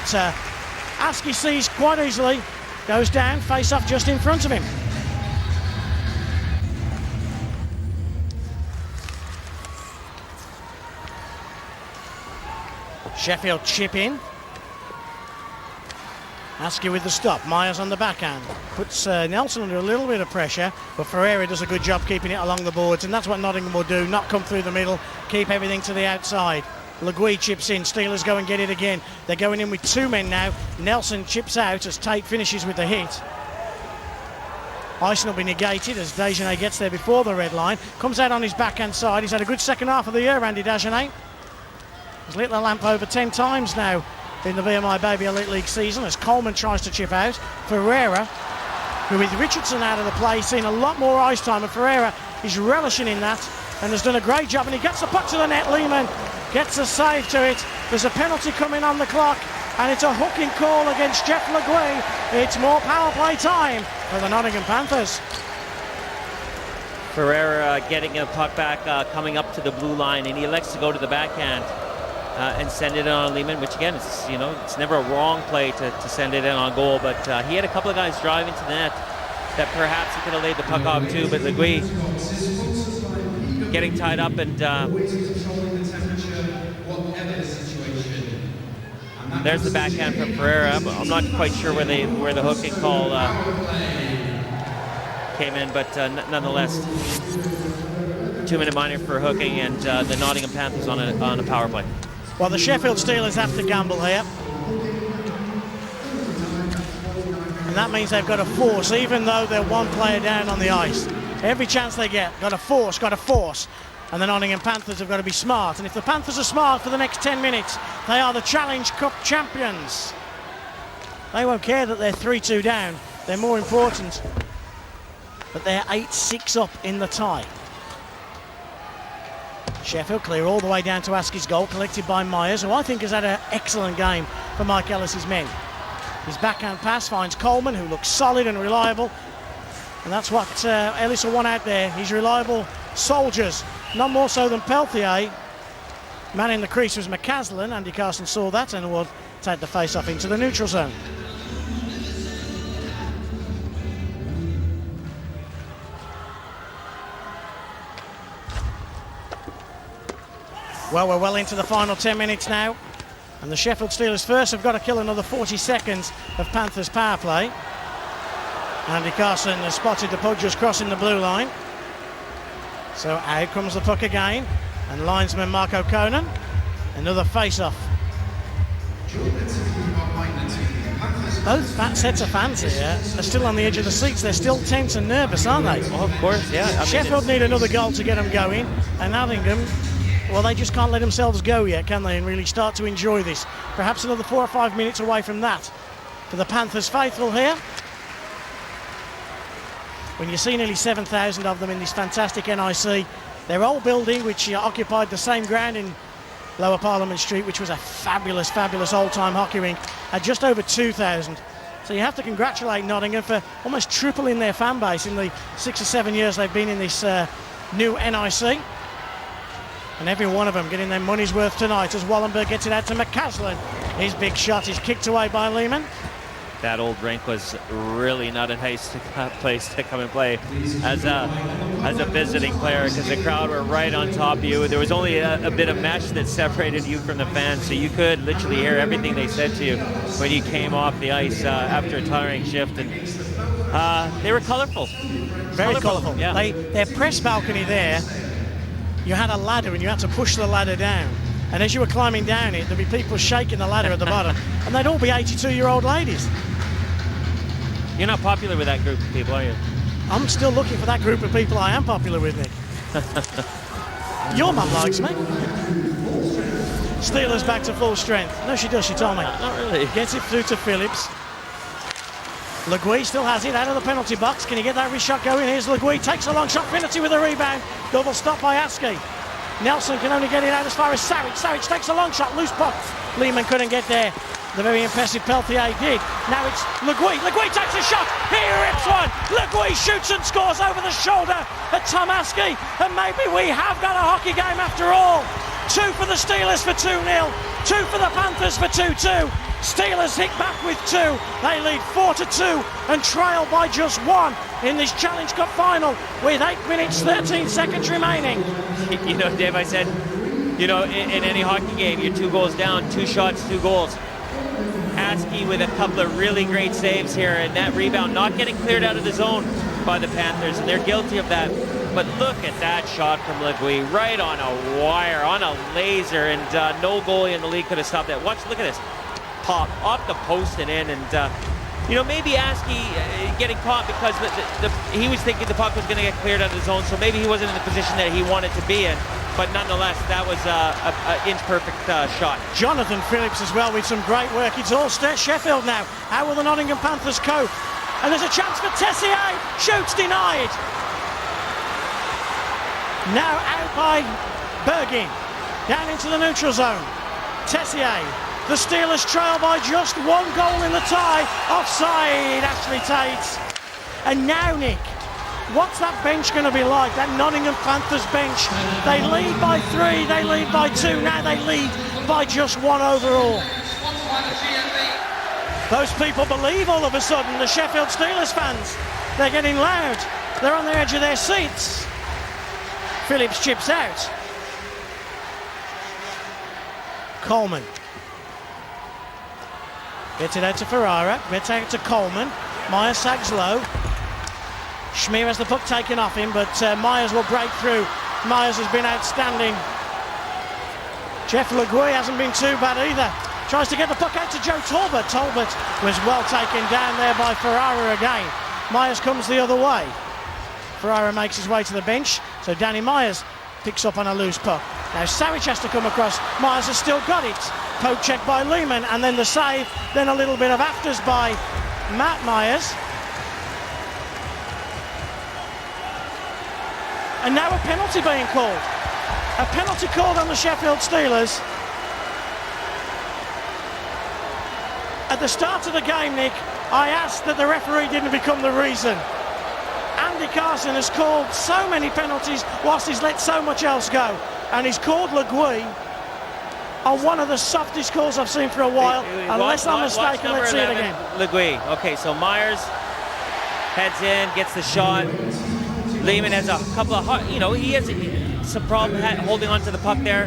Askey sees quite easily. Goes down, face off just in front of him. Sheffield chip in. Askey with the stop. Myers on the backhand. Puts Nelson under a little bit of pressure, but Ferreira does a good job keeping it along the boards, and that's what Nottingham will do. Not come through the middle, keep everything to the outside. Legui chips in. Steelers go and get it again. They're going in with 2 men now. Nelson chips out as Tate finishes with the hit. Icing will be negated as Dagenet gets there before the red line. Comes out on his backhand side. He's had a good second half of the year, Randy Dagenet. He's lit the lamp over 10 times now in the VMI Baby Elite League season as Coleman tries to chip out. Ferreira, who with Richardson out of the play, seen a lot more ice time, and Ferreira is relishing in that and has done a great job, and he gets the puck to the net. Lehman gets a save to it. There's a penalty coming on the clock, and it's a hooking call against Jeff Legui. It's more power play time for the Nottingham Panthers. Ferreira getting a puck back, coming up to the blue line, and he elects to go to the backhand and send it in on Lehman, which again, it's never a wrong play to send it in on goal, but he had a couple of guys driving to the net that perhaps he could have laid the puck off too, but Legui getting tied up, and there's the backhand from Ferreira. I'm not quite sure where the hooking call came in, but nonetheless, 2-minute minor for hooking, and the Nottingham Panthers on a power play. Well, the Sheffield Steelers have to gamble here. And that means they've got to force, even though they're 1 player down on the ice. Every chance they get, got to force. And the Nottingham Panthers have got to be smart. And if the Panthers are smart for the next 10 minutes, they are the Challenge Cup champions. They won't care that they're 3-2 down. They're more important that they're 8-6 up in the tie. Sheffield clear all the way down to Askey's goal, collected by Myers, who I think has had an excellent game for Mike Ellis's men. His backhand pass finds Coleman, who looks solid and reliable. And that's what Ellis will want out there. He's reliable soldiers, not more so than Peltier. Man in the crease was McCaslin. Andy Carson saw that and will take the face-off into the neutral zone. Well, we're well into the final 10 minutes now. And the Sheffield Steelers first have got to kill another 40 seconds of Panthers power play. Andy Carson has spotted the puck just crossing the blue line. So out comes the puck again. And linesman Mark O'Conan. Another face-off. Both sets of fans here are still on the edge of the seats. They're still tense and nervous, aren't they? Well, of course, yeah. I mean, Sheffield need another goal to get them going. And Nottingham, well, they just can't let themselves go yet, can they, and really start to enjoy this. Perhaps another 4 or 5 minutes away from that. For the Panthers faithful here, when you see nearly 7,000 of them in this fantastic NIC, their old building, which occupied the same ground in Lower Parliament Street, which was a fabulous, fabulous old-time hockey rink, had just over 2,000. So you have to congratulate Nottingham for almost tripling their fan base in the 6 or 7 years they've been in this new NIC. And every one of them getting their money's worth tonight as Wallenberg gets it out to McCaslin. His big shot is kicked away by Lehman. That old rink was really not a nice place to come and play as a visiting player, because the crowd were right on top of you. There was only a bit of mesh that separated you from the fans, so you could literally hear everything they said to you when you came off the ice after a tiring shift. And they were colorful. Very colourful. Yeah. Their press balcony there, you had a ladder and you had to push the ladder down. And as you were climbing down it, there'd be people shaking the ladder at the bottom. And they'd all be 82-year-old ladies. You're not popular with that group of people, are you? I'm still looking for that group of people I am popular with, Nick. Your mum likes me. Steelers back to full strength. No, she does, she told me. Not really. Gets it through to Phillips. Le Guy still has it out of the penalty box. Can he get that wrist shot going? Here's Le Guy, takes a long shot. Finity with a rebound. Double stop by Askey. Nelson can only get it out as far as Sarich. Sarich takes a long shot, loose puck. Lehman couldn't get there. The very impressive Peltier did. Now it's Le Guy. Le Guy takes a shot. He rips one. Le Guy shoots and scores over the shoulder at Tom Askey. And maybe we have got a hockey game after all. 2 for the Steelers for 2-0. 2 for the Panthers for 2-2. Steelers hit back with 2. They lead 4-2 and trail by just 1 in this Challenge Cup final with 8 minutes 13 seconds remaining. You know, Dave, I said, you know, in any hockey game, you're 2 goals down, 2 shots, 2 goals. Askey with a couple of really great saves here, and that rebound not getting cleared out of the zone by the Panthers, and they're guilty of that. But look at that shot from Le Guy, right on a wire, on a laser, and no goalie in the league could have stopped that. Look at this. Pop off the post and in, and you know, maybe Askey getting caught because he was thinking the puck was going to get cleared out of the zone, so maybe he wasn't in the position that he wanted to be in. But nonetheless, that was an inch-perfect shot. Jonathan Phillips as well with some great work. It's all Sheffield now. How will the Nottingham Panthers cope? And there's a chance for Tessier. Shoots denied. Now out by Bergin. Down into the neutral zone. Tessier. The Steelers trail by just 1 goal in the tie. Offside, Ashley Tate. And now, Nick, what's that bench going to be like? That Nottingham Panthers bench. They lead by 3, they lead by 2. Now they lead by just 1 overall. Those people believe all of a sudden, the Sheffield Steelers fans. They're getting loud. They're on the edge of their seats. Phillips chips out. Coleman. Gets it out to Ferrara, gets out to Coleman. Myers sags low. Schmier has the puck taken off him, but Myers will break through. Myers has been outstanding. Jeff Le Guy hasn't been too bad either. Tries to get the puck out to Joe Talbot. Talbot was well taken down there by Ferrara again. Myers comes the other way. Ferrara makes his way to the bench, so Danny Myers picks up on a loose puck. Now Sarich has to come across. Myers has still got it. Poke check by Lehman, and then the save. Then a little bit of afters by Matt Myers. And now a penalty being called. A penalty called on the Sheffield Steelers. At the start of the game, Nick, I asked that the referee didn't become the reason. Andy Carson has called so many penalties whilst he's let so much else go. And he's called Le Guy on one of the softest calls I've seen for a while. Unless I'm mistaken, let's see it again. Le Guy. Okay, so Myers heads in, gets the shot. Lehman has a couple of, you know, he has some problem holding on to the puck there.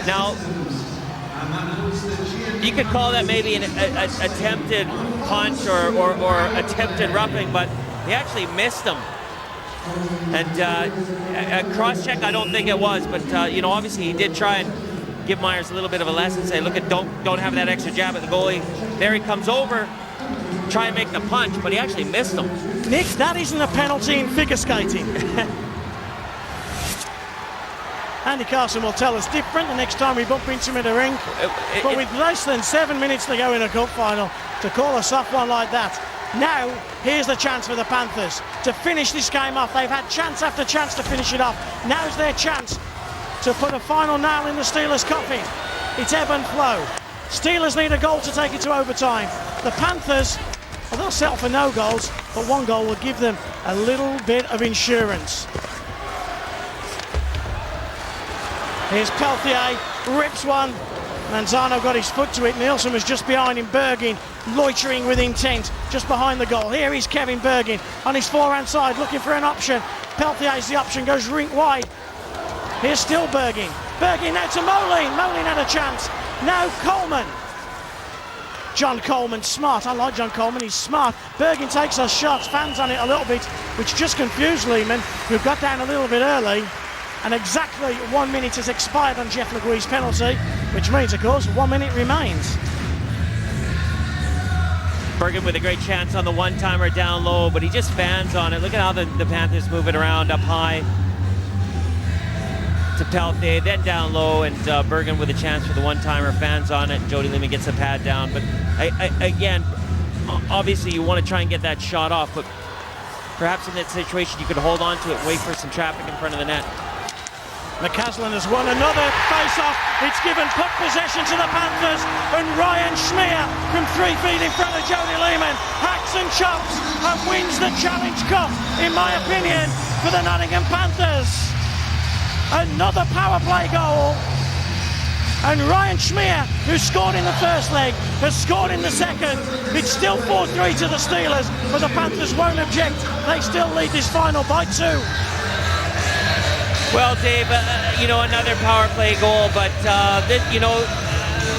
Now, You could call that maybe an attempted punch or attempted roughing, but he actually missed him. And a cross-check, I don't think it was, but obviously he did try and give Myers a little bit of a lesson, say, look, don't have that extra jab at the goalie. There he comes over, try and make the punch, but he actually missed him. Nick, that isn't a penalty in figure skating. Andy Carson will tell us different the next time we bump into him in the ring. But with less than 7 minutes to go in a cup final, to call a soft one like that, now here's the chance for the Panthers to finish this game off. They've had chance after chance to finish it off. Now's their chance to put a final nail in the Steelers' coffin. It's ebb and flow. Steelers need a goal to take it to overtime. The Panthers, well, they'll settle for no goals, but one goal will give them a little bit of insurance. Here's Peltier, rips one. Manzano got his foot to it. Nielsen was just behind him. Bergin loitering with intent just behind the goal. Here is Kevin Bergin on his forehand side looking for an option. Peltier's the option, goes rink wide. Here's still Bergin. Bergin now to Moline. Moline had a chance. Now Coleman. John Coleman, smart. I like John Coleman, he's smart. Bergin takes those shots, fans on it a little bit, which just confused Lehman, who got down a little bit early. And exactly 1 minute has expired on Jeff Legui's penalty, which means, of course, 1 minute remains. Bergen with a great chance on the one-timer down low, but he just fans on it. Look at how the Panthers move it around up high to Peltier, then down low, and Bergen with a chance for the one-timer, fans on it. Jody Lehman gets a pad down, but again, obviously you want to try and get that shot off, but perhaps in that situation you could hold on to it and wait for some traffic in front of the net. McCaslin has won another face-off. It's given puck possession to the Panthers, and Ryan Schmier from 3 feet in front of Jody Lehman hacks and chops and wins the Challenge Cup, in my opinion, for the Nottingham Panthers. Another power play goal, and Ryan Schmier, who scored in the first leg, has scored in the second. It's still 4-3 to the Steelers, but the Panthers won't object. They still lead this final by 2. Well, Dave, another power play goal, but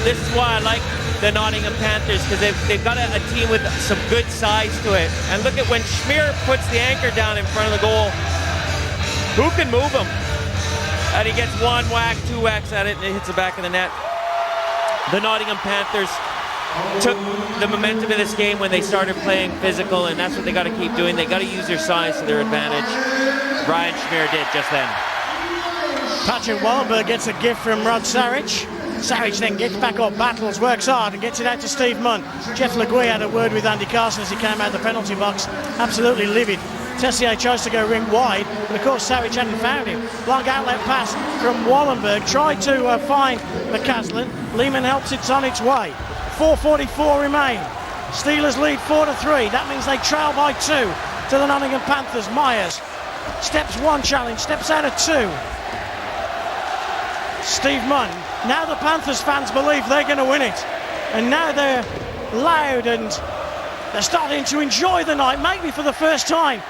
this is why I like the Nottingham Panthers, because they've got a team with some good size to it. And look at when Schmier puts the anchor down in front of the goal, who can move him? And he gets one whack, 2 whacks at it, and it hits the back of the net. The Nottingham Panthers took the momentum of this game when they started playing physical, and that's what they got to keep doing. They got to use their size to their advantage. Ryan Schmier did just then. Patrick Wahlberg gets a gift from Rod Sarich. Sarich then gets back up, battles, works hard, and gets it out to Steve Munn. Jeff Legui had a word with Andy Carson as he came out of the penalty box, absolutely livid. Tessier tries to go rink wide, but of course Sarich hadn't found him. Long outlet pass from Wallenberg, tried to find McCaslin. Lehman helps, it's on its way. 4:44 remain. Steelers lead 4-3. That means they trail by 2 to the Nottingham Panthers. Myers steps 1 challenge, steps out of 2. Steve Munn. Now the Panthers fans believe they're going to win it. And now they're loud and they're starting to enjoy the night, maybe for the first time.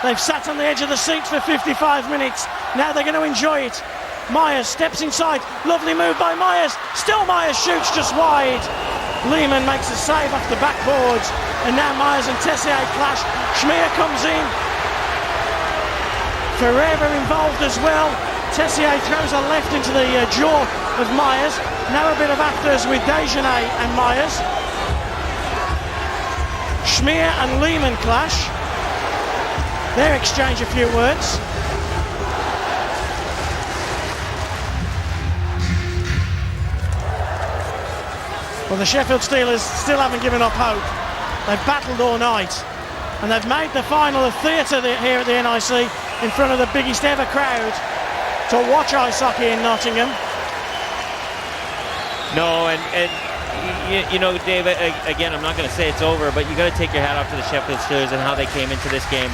They've sat on the edge of the seats for 55 minutes. Now they're going to enjoy it. Myers steps inside. Lovely move by Myers. Still Myers shoots just wide. Lehman makes a save off the backboards. And now Myers and Tessier clash. Schmier comes in. Forever involved as well. Tessier throws a left into the jaw of Myers. Now a bit of afters with Desjardins and Myers. Schmier and Lehman clash. They exchange a few words. Well, the Sheffield Steelers still haven't given up hope. They've battled all night, and they've made the final a theatre here at the NIC in front of the biggest ever crowd to watch ice hockey in Nottingham. No, and Dave, again, I'm not going to say it's over, but you got to take your hat off to the Sheffield Steelers and how they came into this game,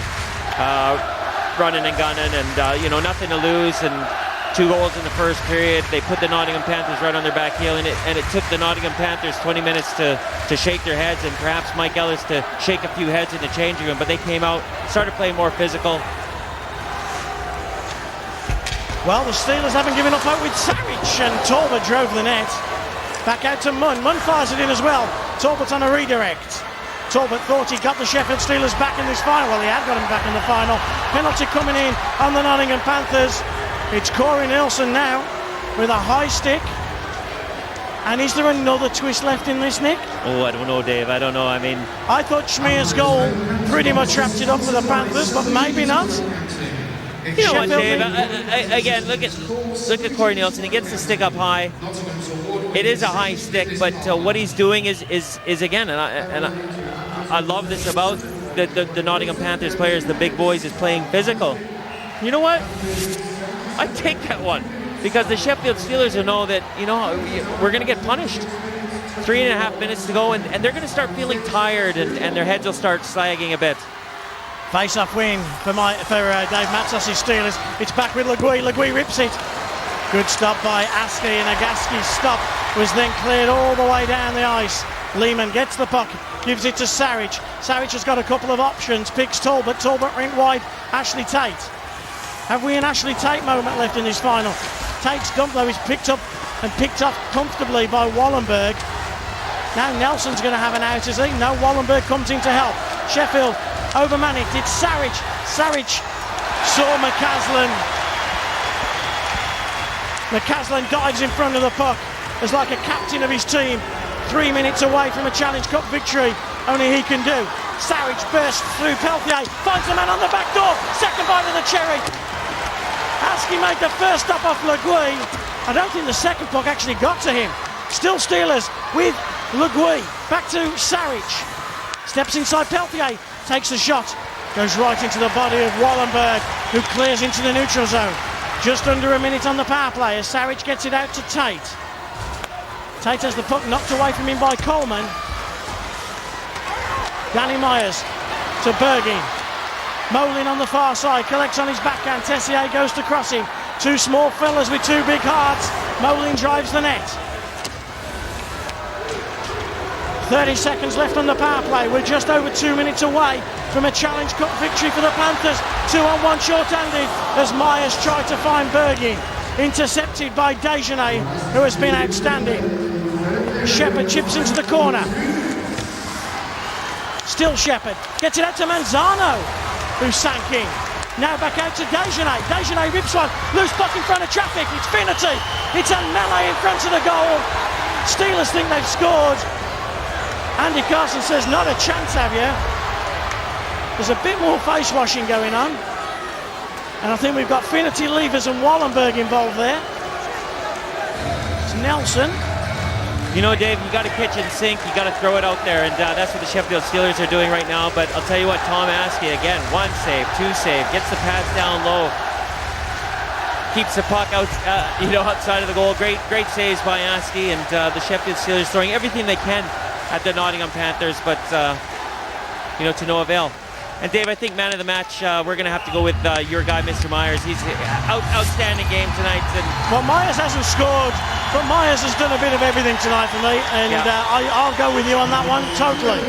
running and gunning, and nothing to lose, and 2 goals in the first period. They put the Nottingham Panthers right on their back heel, and it took the Nottingham Panthers 20 minutes to shake their heads, and perhaps Mike Ellis to shake a few heads in the changing room. But they came out, started playing more physical. Well, the Steelers haven't given up hope with Sarich, and Talbot drove the net. Back out to Munn. Munn fires it in as well. Talbot on a redirect. Talbot thought he got the Sheffield Steelers back in this final. Well, he had got him back in the final. Penalty coming in on the Nottingham Panthers. It's Corey Nielsen now with a high stick. And is there another twist left in this, Nick? Oh, I don't know, Dave. I don't know. I mean, I thought Schmeer's goal pretty much wrapped it up for the Panthers, but maybe not. you know what, Dave? Again, look at Corey Nielsen. He gets the stick up high. It is a high stick, but what he's doing is again, and I love this about the Nottingham Panthers players, the big boys, is playing physical. You know what? I take that one because the Sheffield Steelers will know that, you know, we're going to get punished. 3.5 minutes to go, and they're going to start feeling tired, and their heads will start sagging a bit. Face-off win for Dave Matzos' Steelers. It's back with Legui. Legui rips it. Good stop by Askey, and Agaski's stop was then cleared all the way down the ice. Lehman gets the puck, gives it to Sarich. Sarich has got a couple of options, picks Talbot. Talbot rink wide, Ashley Tate. Have we an Ashley Tate moment left in this final? Tate's dump though is picked up and picked up comfortably by Wallenberg. Now Nelson's going to have an out, is he? No, Wallenberg comes in to help. Sheffield overman it. It's Sarich. Sarich saw McCaslin. McCaslin dives in front of the puck as like a captain of his team. 3 minutes away from a Challenge Cup victory. Only he can do. Sarich bursts through Peltier. Finds the man on the back door. Second bite of the cherry. Askey made the first stop off Legui. I don't think the second puck actually got to him. Still Steelers with Legui. Back to Sarich. Steps inside Peltier. Takes the shot. Goes right into the body of Wallenberg, who clears into the neutral zone. Just under a minute on the power play as Sarich gets it out to Tate. Tate has the puck knocked away from him by Coleman. Danny Myers to Bergin. Molin on the far side, collects on his backhand. Tessier goes to cross him. Two small fellas with two big hearts. Molin drives the net. 30 seconds left on the power play. We're just over 2 minutes away from a Challenge Cup victory for the Panthers. 2-on-1 short-handed as Myers tried to find Bergin. Intercepted by Dejanay, who has been outstanding. Shepherd chips into the corner. Still Shepherd. Gets it out to Manzano, who sank in. Now back out to Dejanay. Dejanay rips one. Loose puck in front of traffic. It's Finnerty. It's a melee in front of the goal. Steelers think they've scored. Andy Carson says, not a chance, have you? There's a bit more face washing going on. And I think we've got Finnerty, Levers and Wallenberg involved there. It's Nelson. You know, Dave, you got to kitchen sink, you got to throw it out there, and that's what the Sheffield Steelers are doing right now. But I'll tell you what, Tom Askey, again, 1 save, 2 save, gets the pass down low, keeps the puck out, outside of the goal. Great saves by Askey, and the Sheffield Steelers throwing everything they can at the Nottingham Panthers, but to no avail. And Dave, I think man of the match, we're going to have to go with your guy, Mr. Myers. He's outstanding game tonight. And well, Myers hasn't scored, but Myers has done a bit of everything tonight for me, and I'll go with you on that one, totally.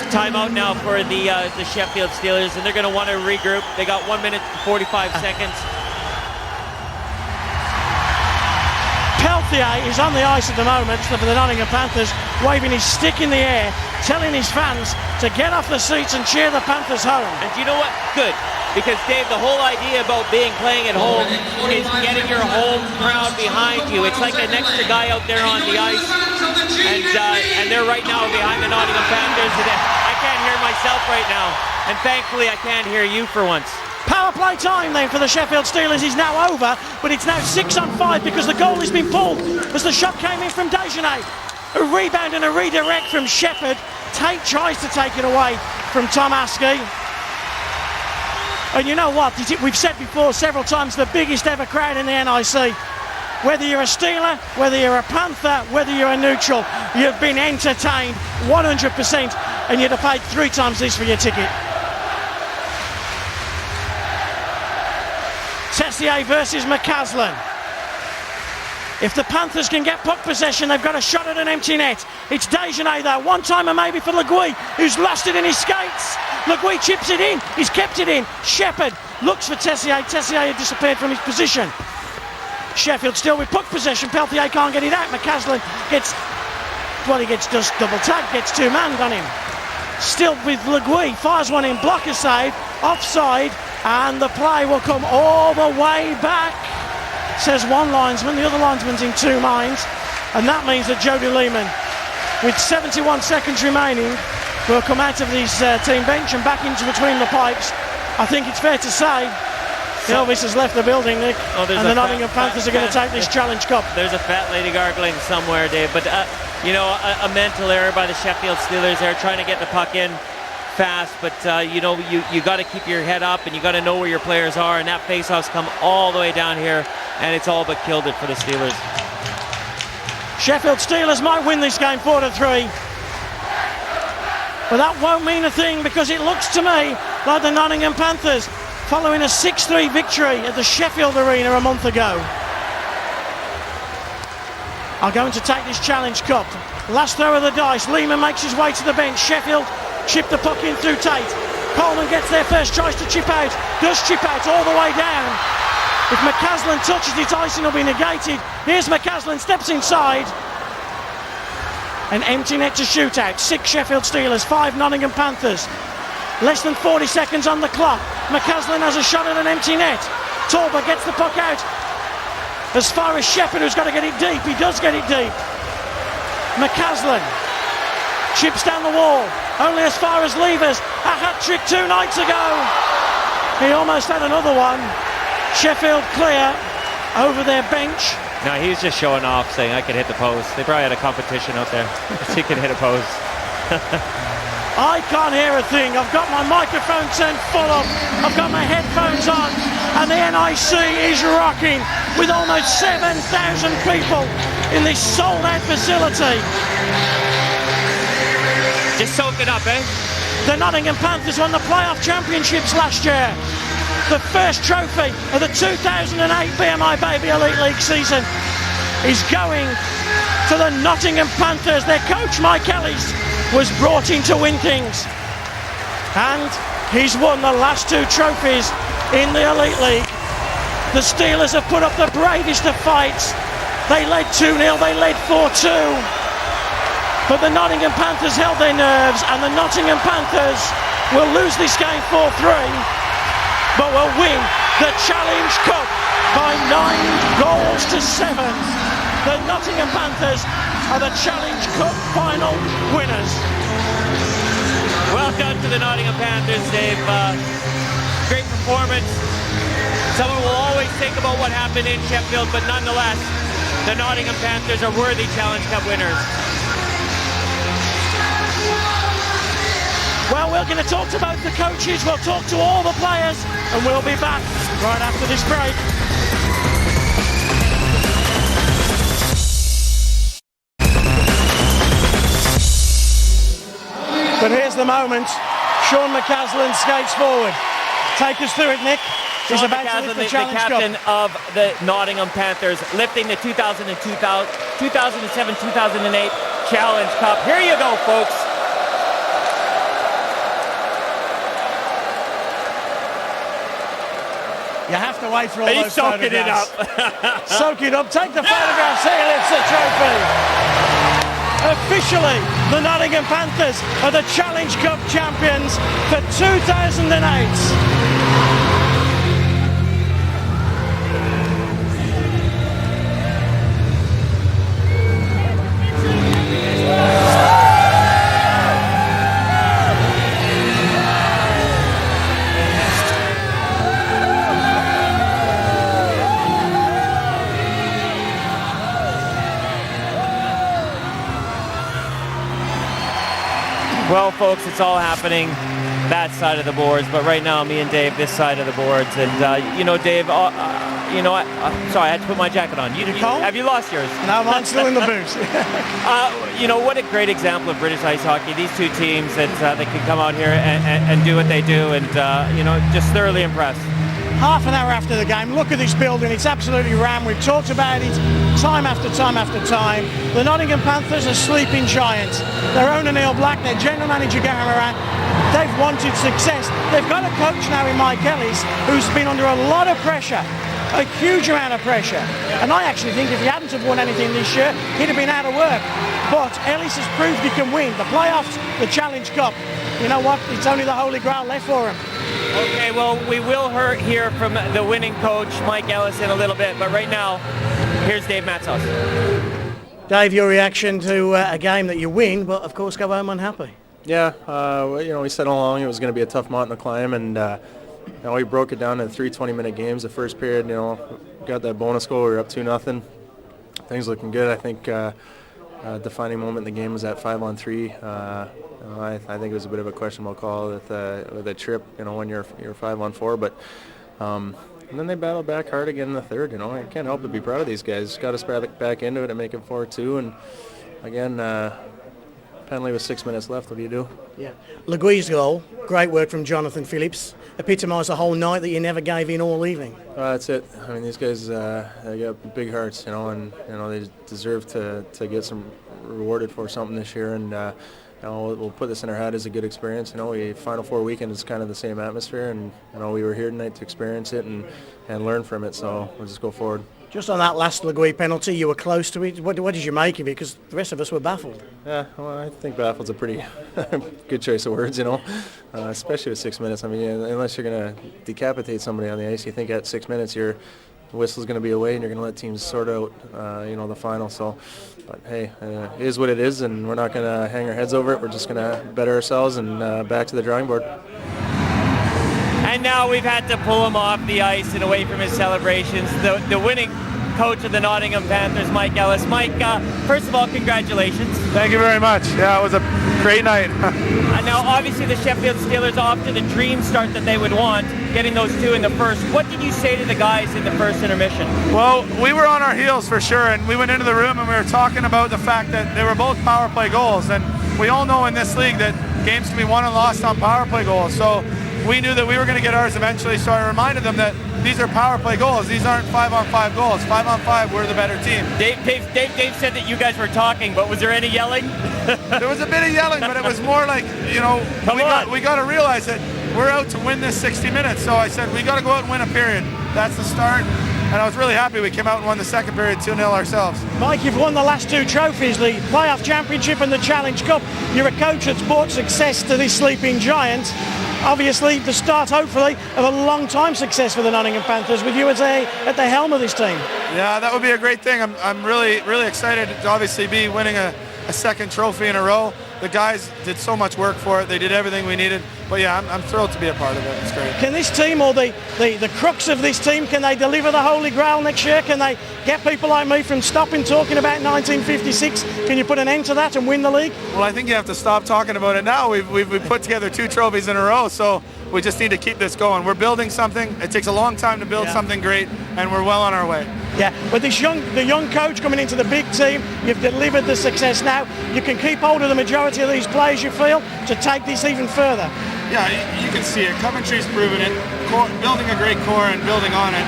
Timeout now for the Sheffield Steelers, and they're going to want to regroup. They got 1 minute and 45 seconds. Peltier is on the ice at the moment for the Nottingham Panthers, waving his stick in the air, telling his fans to get off the seats and cheer the Panthers home. And do you know what? Good. Because, Dave, the whole idea about playing at home is getting your home crowd behind you. It's like an extra guy out there on the ice. And they're right now behind the Nottingham Panthers. I can't hear myself right now. And thankfully, I can't hear you for once. Power play time then for the Sheffield Steelers is now over, but it's now 6-on-5 because the goal has been pulled as the shot came in from Dejanay. A rebound and a redirect from Shepherd. Tate tries to take it away from Tom Askey. And you know what? We've said before several times, the biggest ever crowd in the NIC. Whether you're a Steeler, whether you're a Panther, whether you're a neutral, you've been entertained 100%, and you'd have paid 3 times this for your ticket. Tessier versus McCaslin. If the Panthers can get puck possession, they've got a shot at an empty net. It's Dejanay though, one-timer maybe for Legui, who's lost it in his skates. Legui chips it in, he's kept it in. Shepherd looks for Tessier. Tessier had disappeared from his position. Sheffield still with puck possession. Peltier can't get it out. McCaslin gets just double tagged, gets two-manned on him. Still with Le Gui, fires one in, blocker save, offside, and the play will come all the way back, says one linesman. The other linesman's in two minds, and that means that Jody Lehman, with 71 seconds remaining, will come out of his team bench and back into between the pipes. I think it's fair to say Elvis has left the building, Nick, and the Nottingham Panthers are going to take this Challenge Cup. There's a fat lady gargling somewhere, Dave, but a mental error by the Sheffield Steelers there, trying to get the puck in fast, but you got to keep your head up and you got to know where your players are, and that faceoff's come all the way down here, and it's all but killed it for the Steelers. Sheffield Steelers might win this game 4-3, but that won't mean a thing, because it looks to me like the Nottingham Panthers, following a 6-3 victory at the Sheffield Arena a month ago, are going to take this Challenge Cup. Last throw of the dice. Lehman makes his way to the bench. Sheffield chip the puck in through Tate. Coleman gets their first choice to chip out. Does chip out all the way down. If McCaslin touches it, icing will be negated. Here's McCaslin, steps inside. An empty net to shoot out. 6 Sheffield Steelers, 5 Nottingham Panthers. Less than 40 seconds on the clock. McCaslin has a shot at an empty net. Torber gets the puck out as far as Shepherd, who's got to get it deep. He does get it deep. McCaslin chips down the wall, only as far as Levers. A hat-trick 2 nights ago. He almost had another one. Sheffield clear over their bench. No, he's just showing off, saying I can hit the post. They probably had a competition out there. He can hit a post. I can't hear a thing. I've got my microphone turned full up. I've got my headphones on, and the NIC is rocking with almost 7,000 people in this sold-out facility. Just soak it up, eh? The Nottingham Panthers won the playoff championships last year. The first trophy of the 2008 BMI Baby Elite League season is going to the Nottingham Panthers. Their coach, Mike Ellis, was brought in to win things, and he's won the last 2 trophies in the Elite League. The Steelers have put up the bravest of fights. They led 2-0, they led 4-2, but the Nottingham Panthers held their nerves, and the Nottingham Panthers will lose this game 4-3, but will win the Challenge Cup by 9-7. The Nottingham Panthers are the Challenge Cup final winners. Well done to the Nottingham Panthers, Dave. Great performance. Someone will always think about what happened in Sheffield, but nonetheless, the Nottingham Panthers are worthy Challenge Cup winners. Well, we're going to talk to both the coaches, we'll talk to all the players, and we'll be back right after this break. But here's the moment. Sean McCaslin skates forward. Take us through it, Nick. He's Sean about McCaslin, to lift the the Challenge captain Cup. of the Nottingham Panthers, lifting the 2007-2008 Challenge Cup. Here you go, folks. You have to wait for all He's those soaking it photographs. up. Soak it up. Take the photographs. Here lifts the trophy. Officially, the Nottingham Panthers are the Challenge Cup champions for 2008. Well, folks, it's all happening that side of the boards, but right now, me and Dave, this side of the boards. And, Dave, sorry, I had to put my jacket on. Have you lost yours? No, mine's still in the booth. What a great example of British ice hockey. These two teams that can come out here and do what they do, and, just thoroughly impressed. Half an hour after the game, look at this building, it's absolutely rammed. We've talked about it time after time after time. The Nottingham Panthers are sleeping giants. Their owner Neil Black, their general manager Gary Moran, they've wanted success. They've got a coach now in Mike Ellis who's been under a lot of pressure a huge amount of pressure. And I actually think if he hadn't have won anything this year, he'd have been out of work. But Ellis has proved he can win the playoffs, the Challenge Cup. You know what? It's only the Holy Grail left for him. Okay, well, we will hear from the winning coach, Mike Ellis, in a little bit. But right now, here's Dave Matzos. Dave, your reaction to a game that you win, but of course go home unhappy. Yeah, we said all along it was going to be a tough mountain to climb, and we broke it down to 3 20-minute games. The first period, got that bonus goal. We were up 2-0. Things looking good. I think defining moment in the game was that 5-on-3. I think it was a bit of a questionable call with a trip, when you're 5-on-4, but. And then they battled back hard again in the third. I can't help but be proud of these guys. Got us back into it and make it 4-2. And again, penalty with 6 minutes left. What do you do? Yeah. Legui's goal, great work from Jonathan Phillips. Epitomised the whole night that you never gave in all evening. That's it. I mean, these guys, they got big hearts, and they deserve to get some rewarded for something this year. And we'll put this in our head as a good experience. Final Four weekend is kind of the same atmosphere, and we were here tonight to experience it and learn from it. So we'll just go forward. Just on that last Legui penalty, you were close to it. What did you make of it? Because the rest of us were baffled. Yeah, well, I think baffled's a pretty good choice of words, especially with 6 minutes. I mean, unless you're going to decapitate somebody on the ice, you think at 6 minutes the whistle's going to be away and you're going to let teams sort out, the final. So, but hey, it is what it is, and we're not going to hang our heads over it. We're just going to better ourselves and back to the drawing board. And now we've had to pull him off the ice and away from his celebrations. The winning coach of the Nottingham Panthers, Mike Ellis. Mike, first of all, congratulations. Thank you very much. Yeah, it was a great night. And now, obviously, the Sheffield Steelers off to the dream start that they would want, getting those 2 in the first. What did you say to the guys in the first intermission? Well, we were on our heels for sure, and we went into the room and we were talking about the fact that they were both power play goals. And we all know in this league that games can be won and lost on power play goals. So we knew that we were going to get ours eventually, so I reminded them that these are power play goals. These aren't 5-on-5 goals. 5-on-5, we're the better team. Dave said that you guys were talking, but was there any yelling? There was a bit of yelling, but it was more like, we got to realize that we're out to win this 60 minutes. So I said, we got to go out and win a period. That's the start. And I was really happy we came out and won the second period 2-0 ourselves. Mike, you've won the last 2 trophies, the Playoff Championship and the Challenge Cup. You're a coach that's brought success to this sleeping giant. Obviously, the start, hopefully, of a long-time success for the Nottingham Panthers with you at the helm of this team. Yeah, that would be a great thing. I'm really, really excited to obviously be winning a second trophy in a row. The guys did so much work for it. They did everything we needed. But yeah, I'm thrilled to be a part of it. It's great. Can this team, or the crux of this team, can they deliver the Holy Grail next year? Can they get people like me from stopping talking about 1956? Can you put an end to that and win the league? Well, I think you have to stop talking about it now. We've put together 2 trophies in a row, so we just need to keep this going. We're building something. It takes a long time to build something great, and we're well on our way. Yeah, but the young coach coming into the big team, you've delivered the success now. You can keep hold of the majority of these players, you feel, to take this even further. Yeah, you can see it. Coventry's proven it. Building a great core and building on it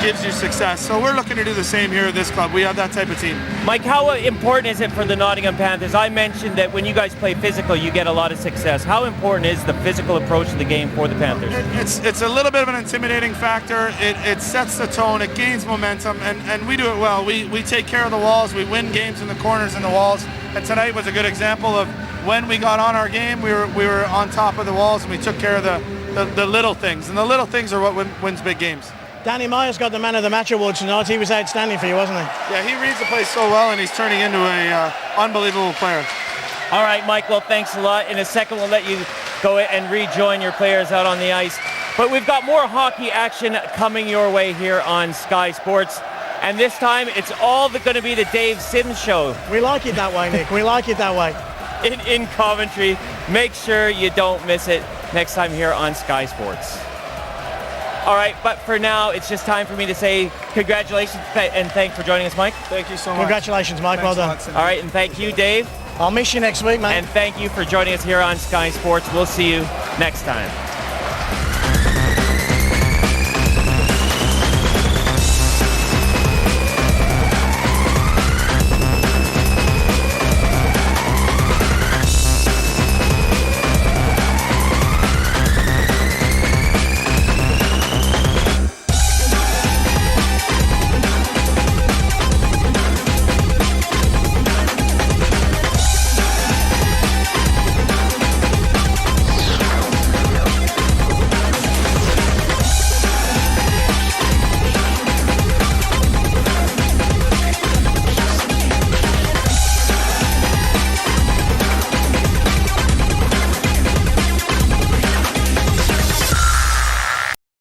gives you success. So we're looking to do the same here at this club. We have that type of team. Mike, how important is it for the Nottingham Panthers? I mentioned that when you guys play physical, you get a lot of success. How important is the physical approach to the game for the Panthers? It's a little bit of an intimidating factor. It sets the tone. It gains momentum, and we do it well. We take care of the walls. We win games in the corners and the walls. And tonight was a good example of when we got on our game, we were on top of the walls, and we took care of the little things. And the little things are what wins big games. Danny Myers got the Man of the Match award tonight. He was outstanding for you, wasn't he? Yeah, he reads the play so well, and he's turning into an unbelievable player. All right, Mike, well, thanks a lot. In a second, we'll let you go and rejoin your players out on the ice. But we've got more hockey action coming your way here on Sky Sports. And this time, it's all going to be the Dave Sims Show. We like it that way, Nick. We like it that way. In Coventry. Make sure you don't miss it next time here on Sky Sports. All right, but for now, it's just time for me to say congratulations and thanks for joining us, Mike. Thank you so much. Congratulations, Mike. Well done. All right, and thank you, Dave. I'll miss you next week, mate. And thank you for joining us here on Sky Sports. We'll see you next time.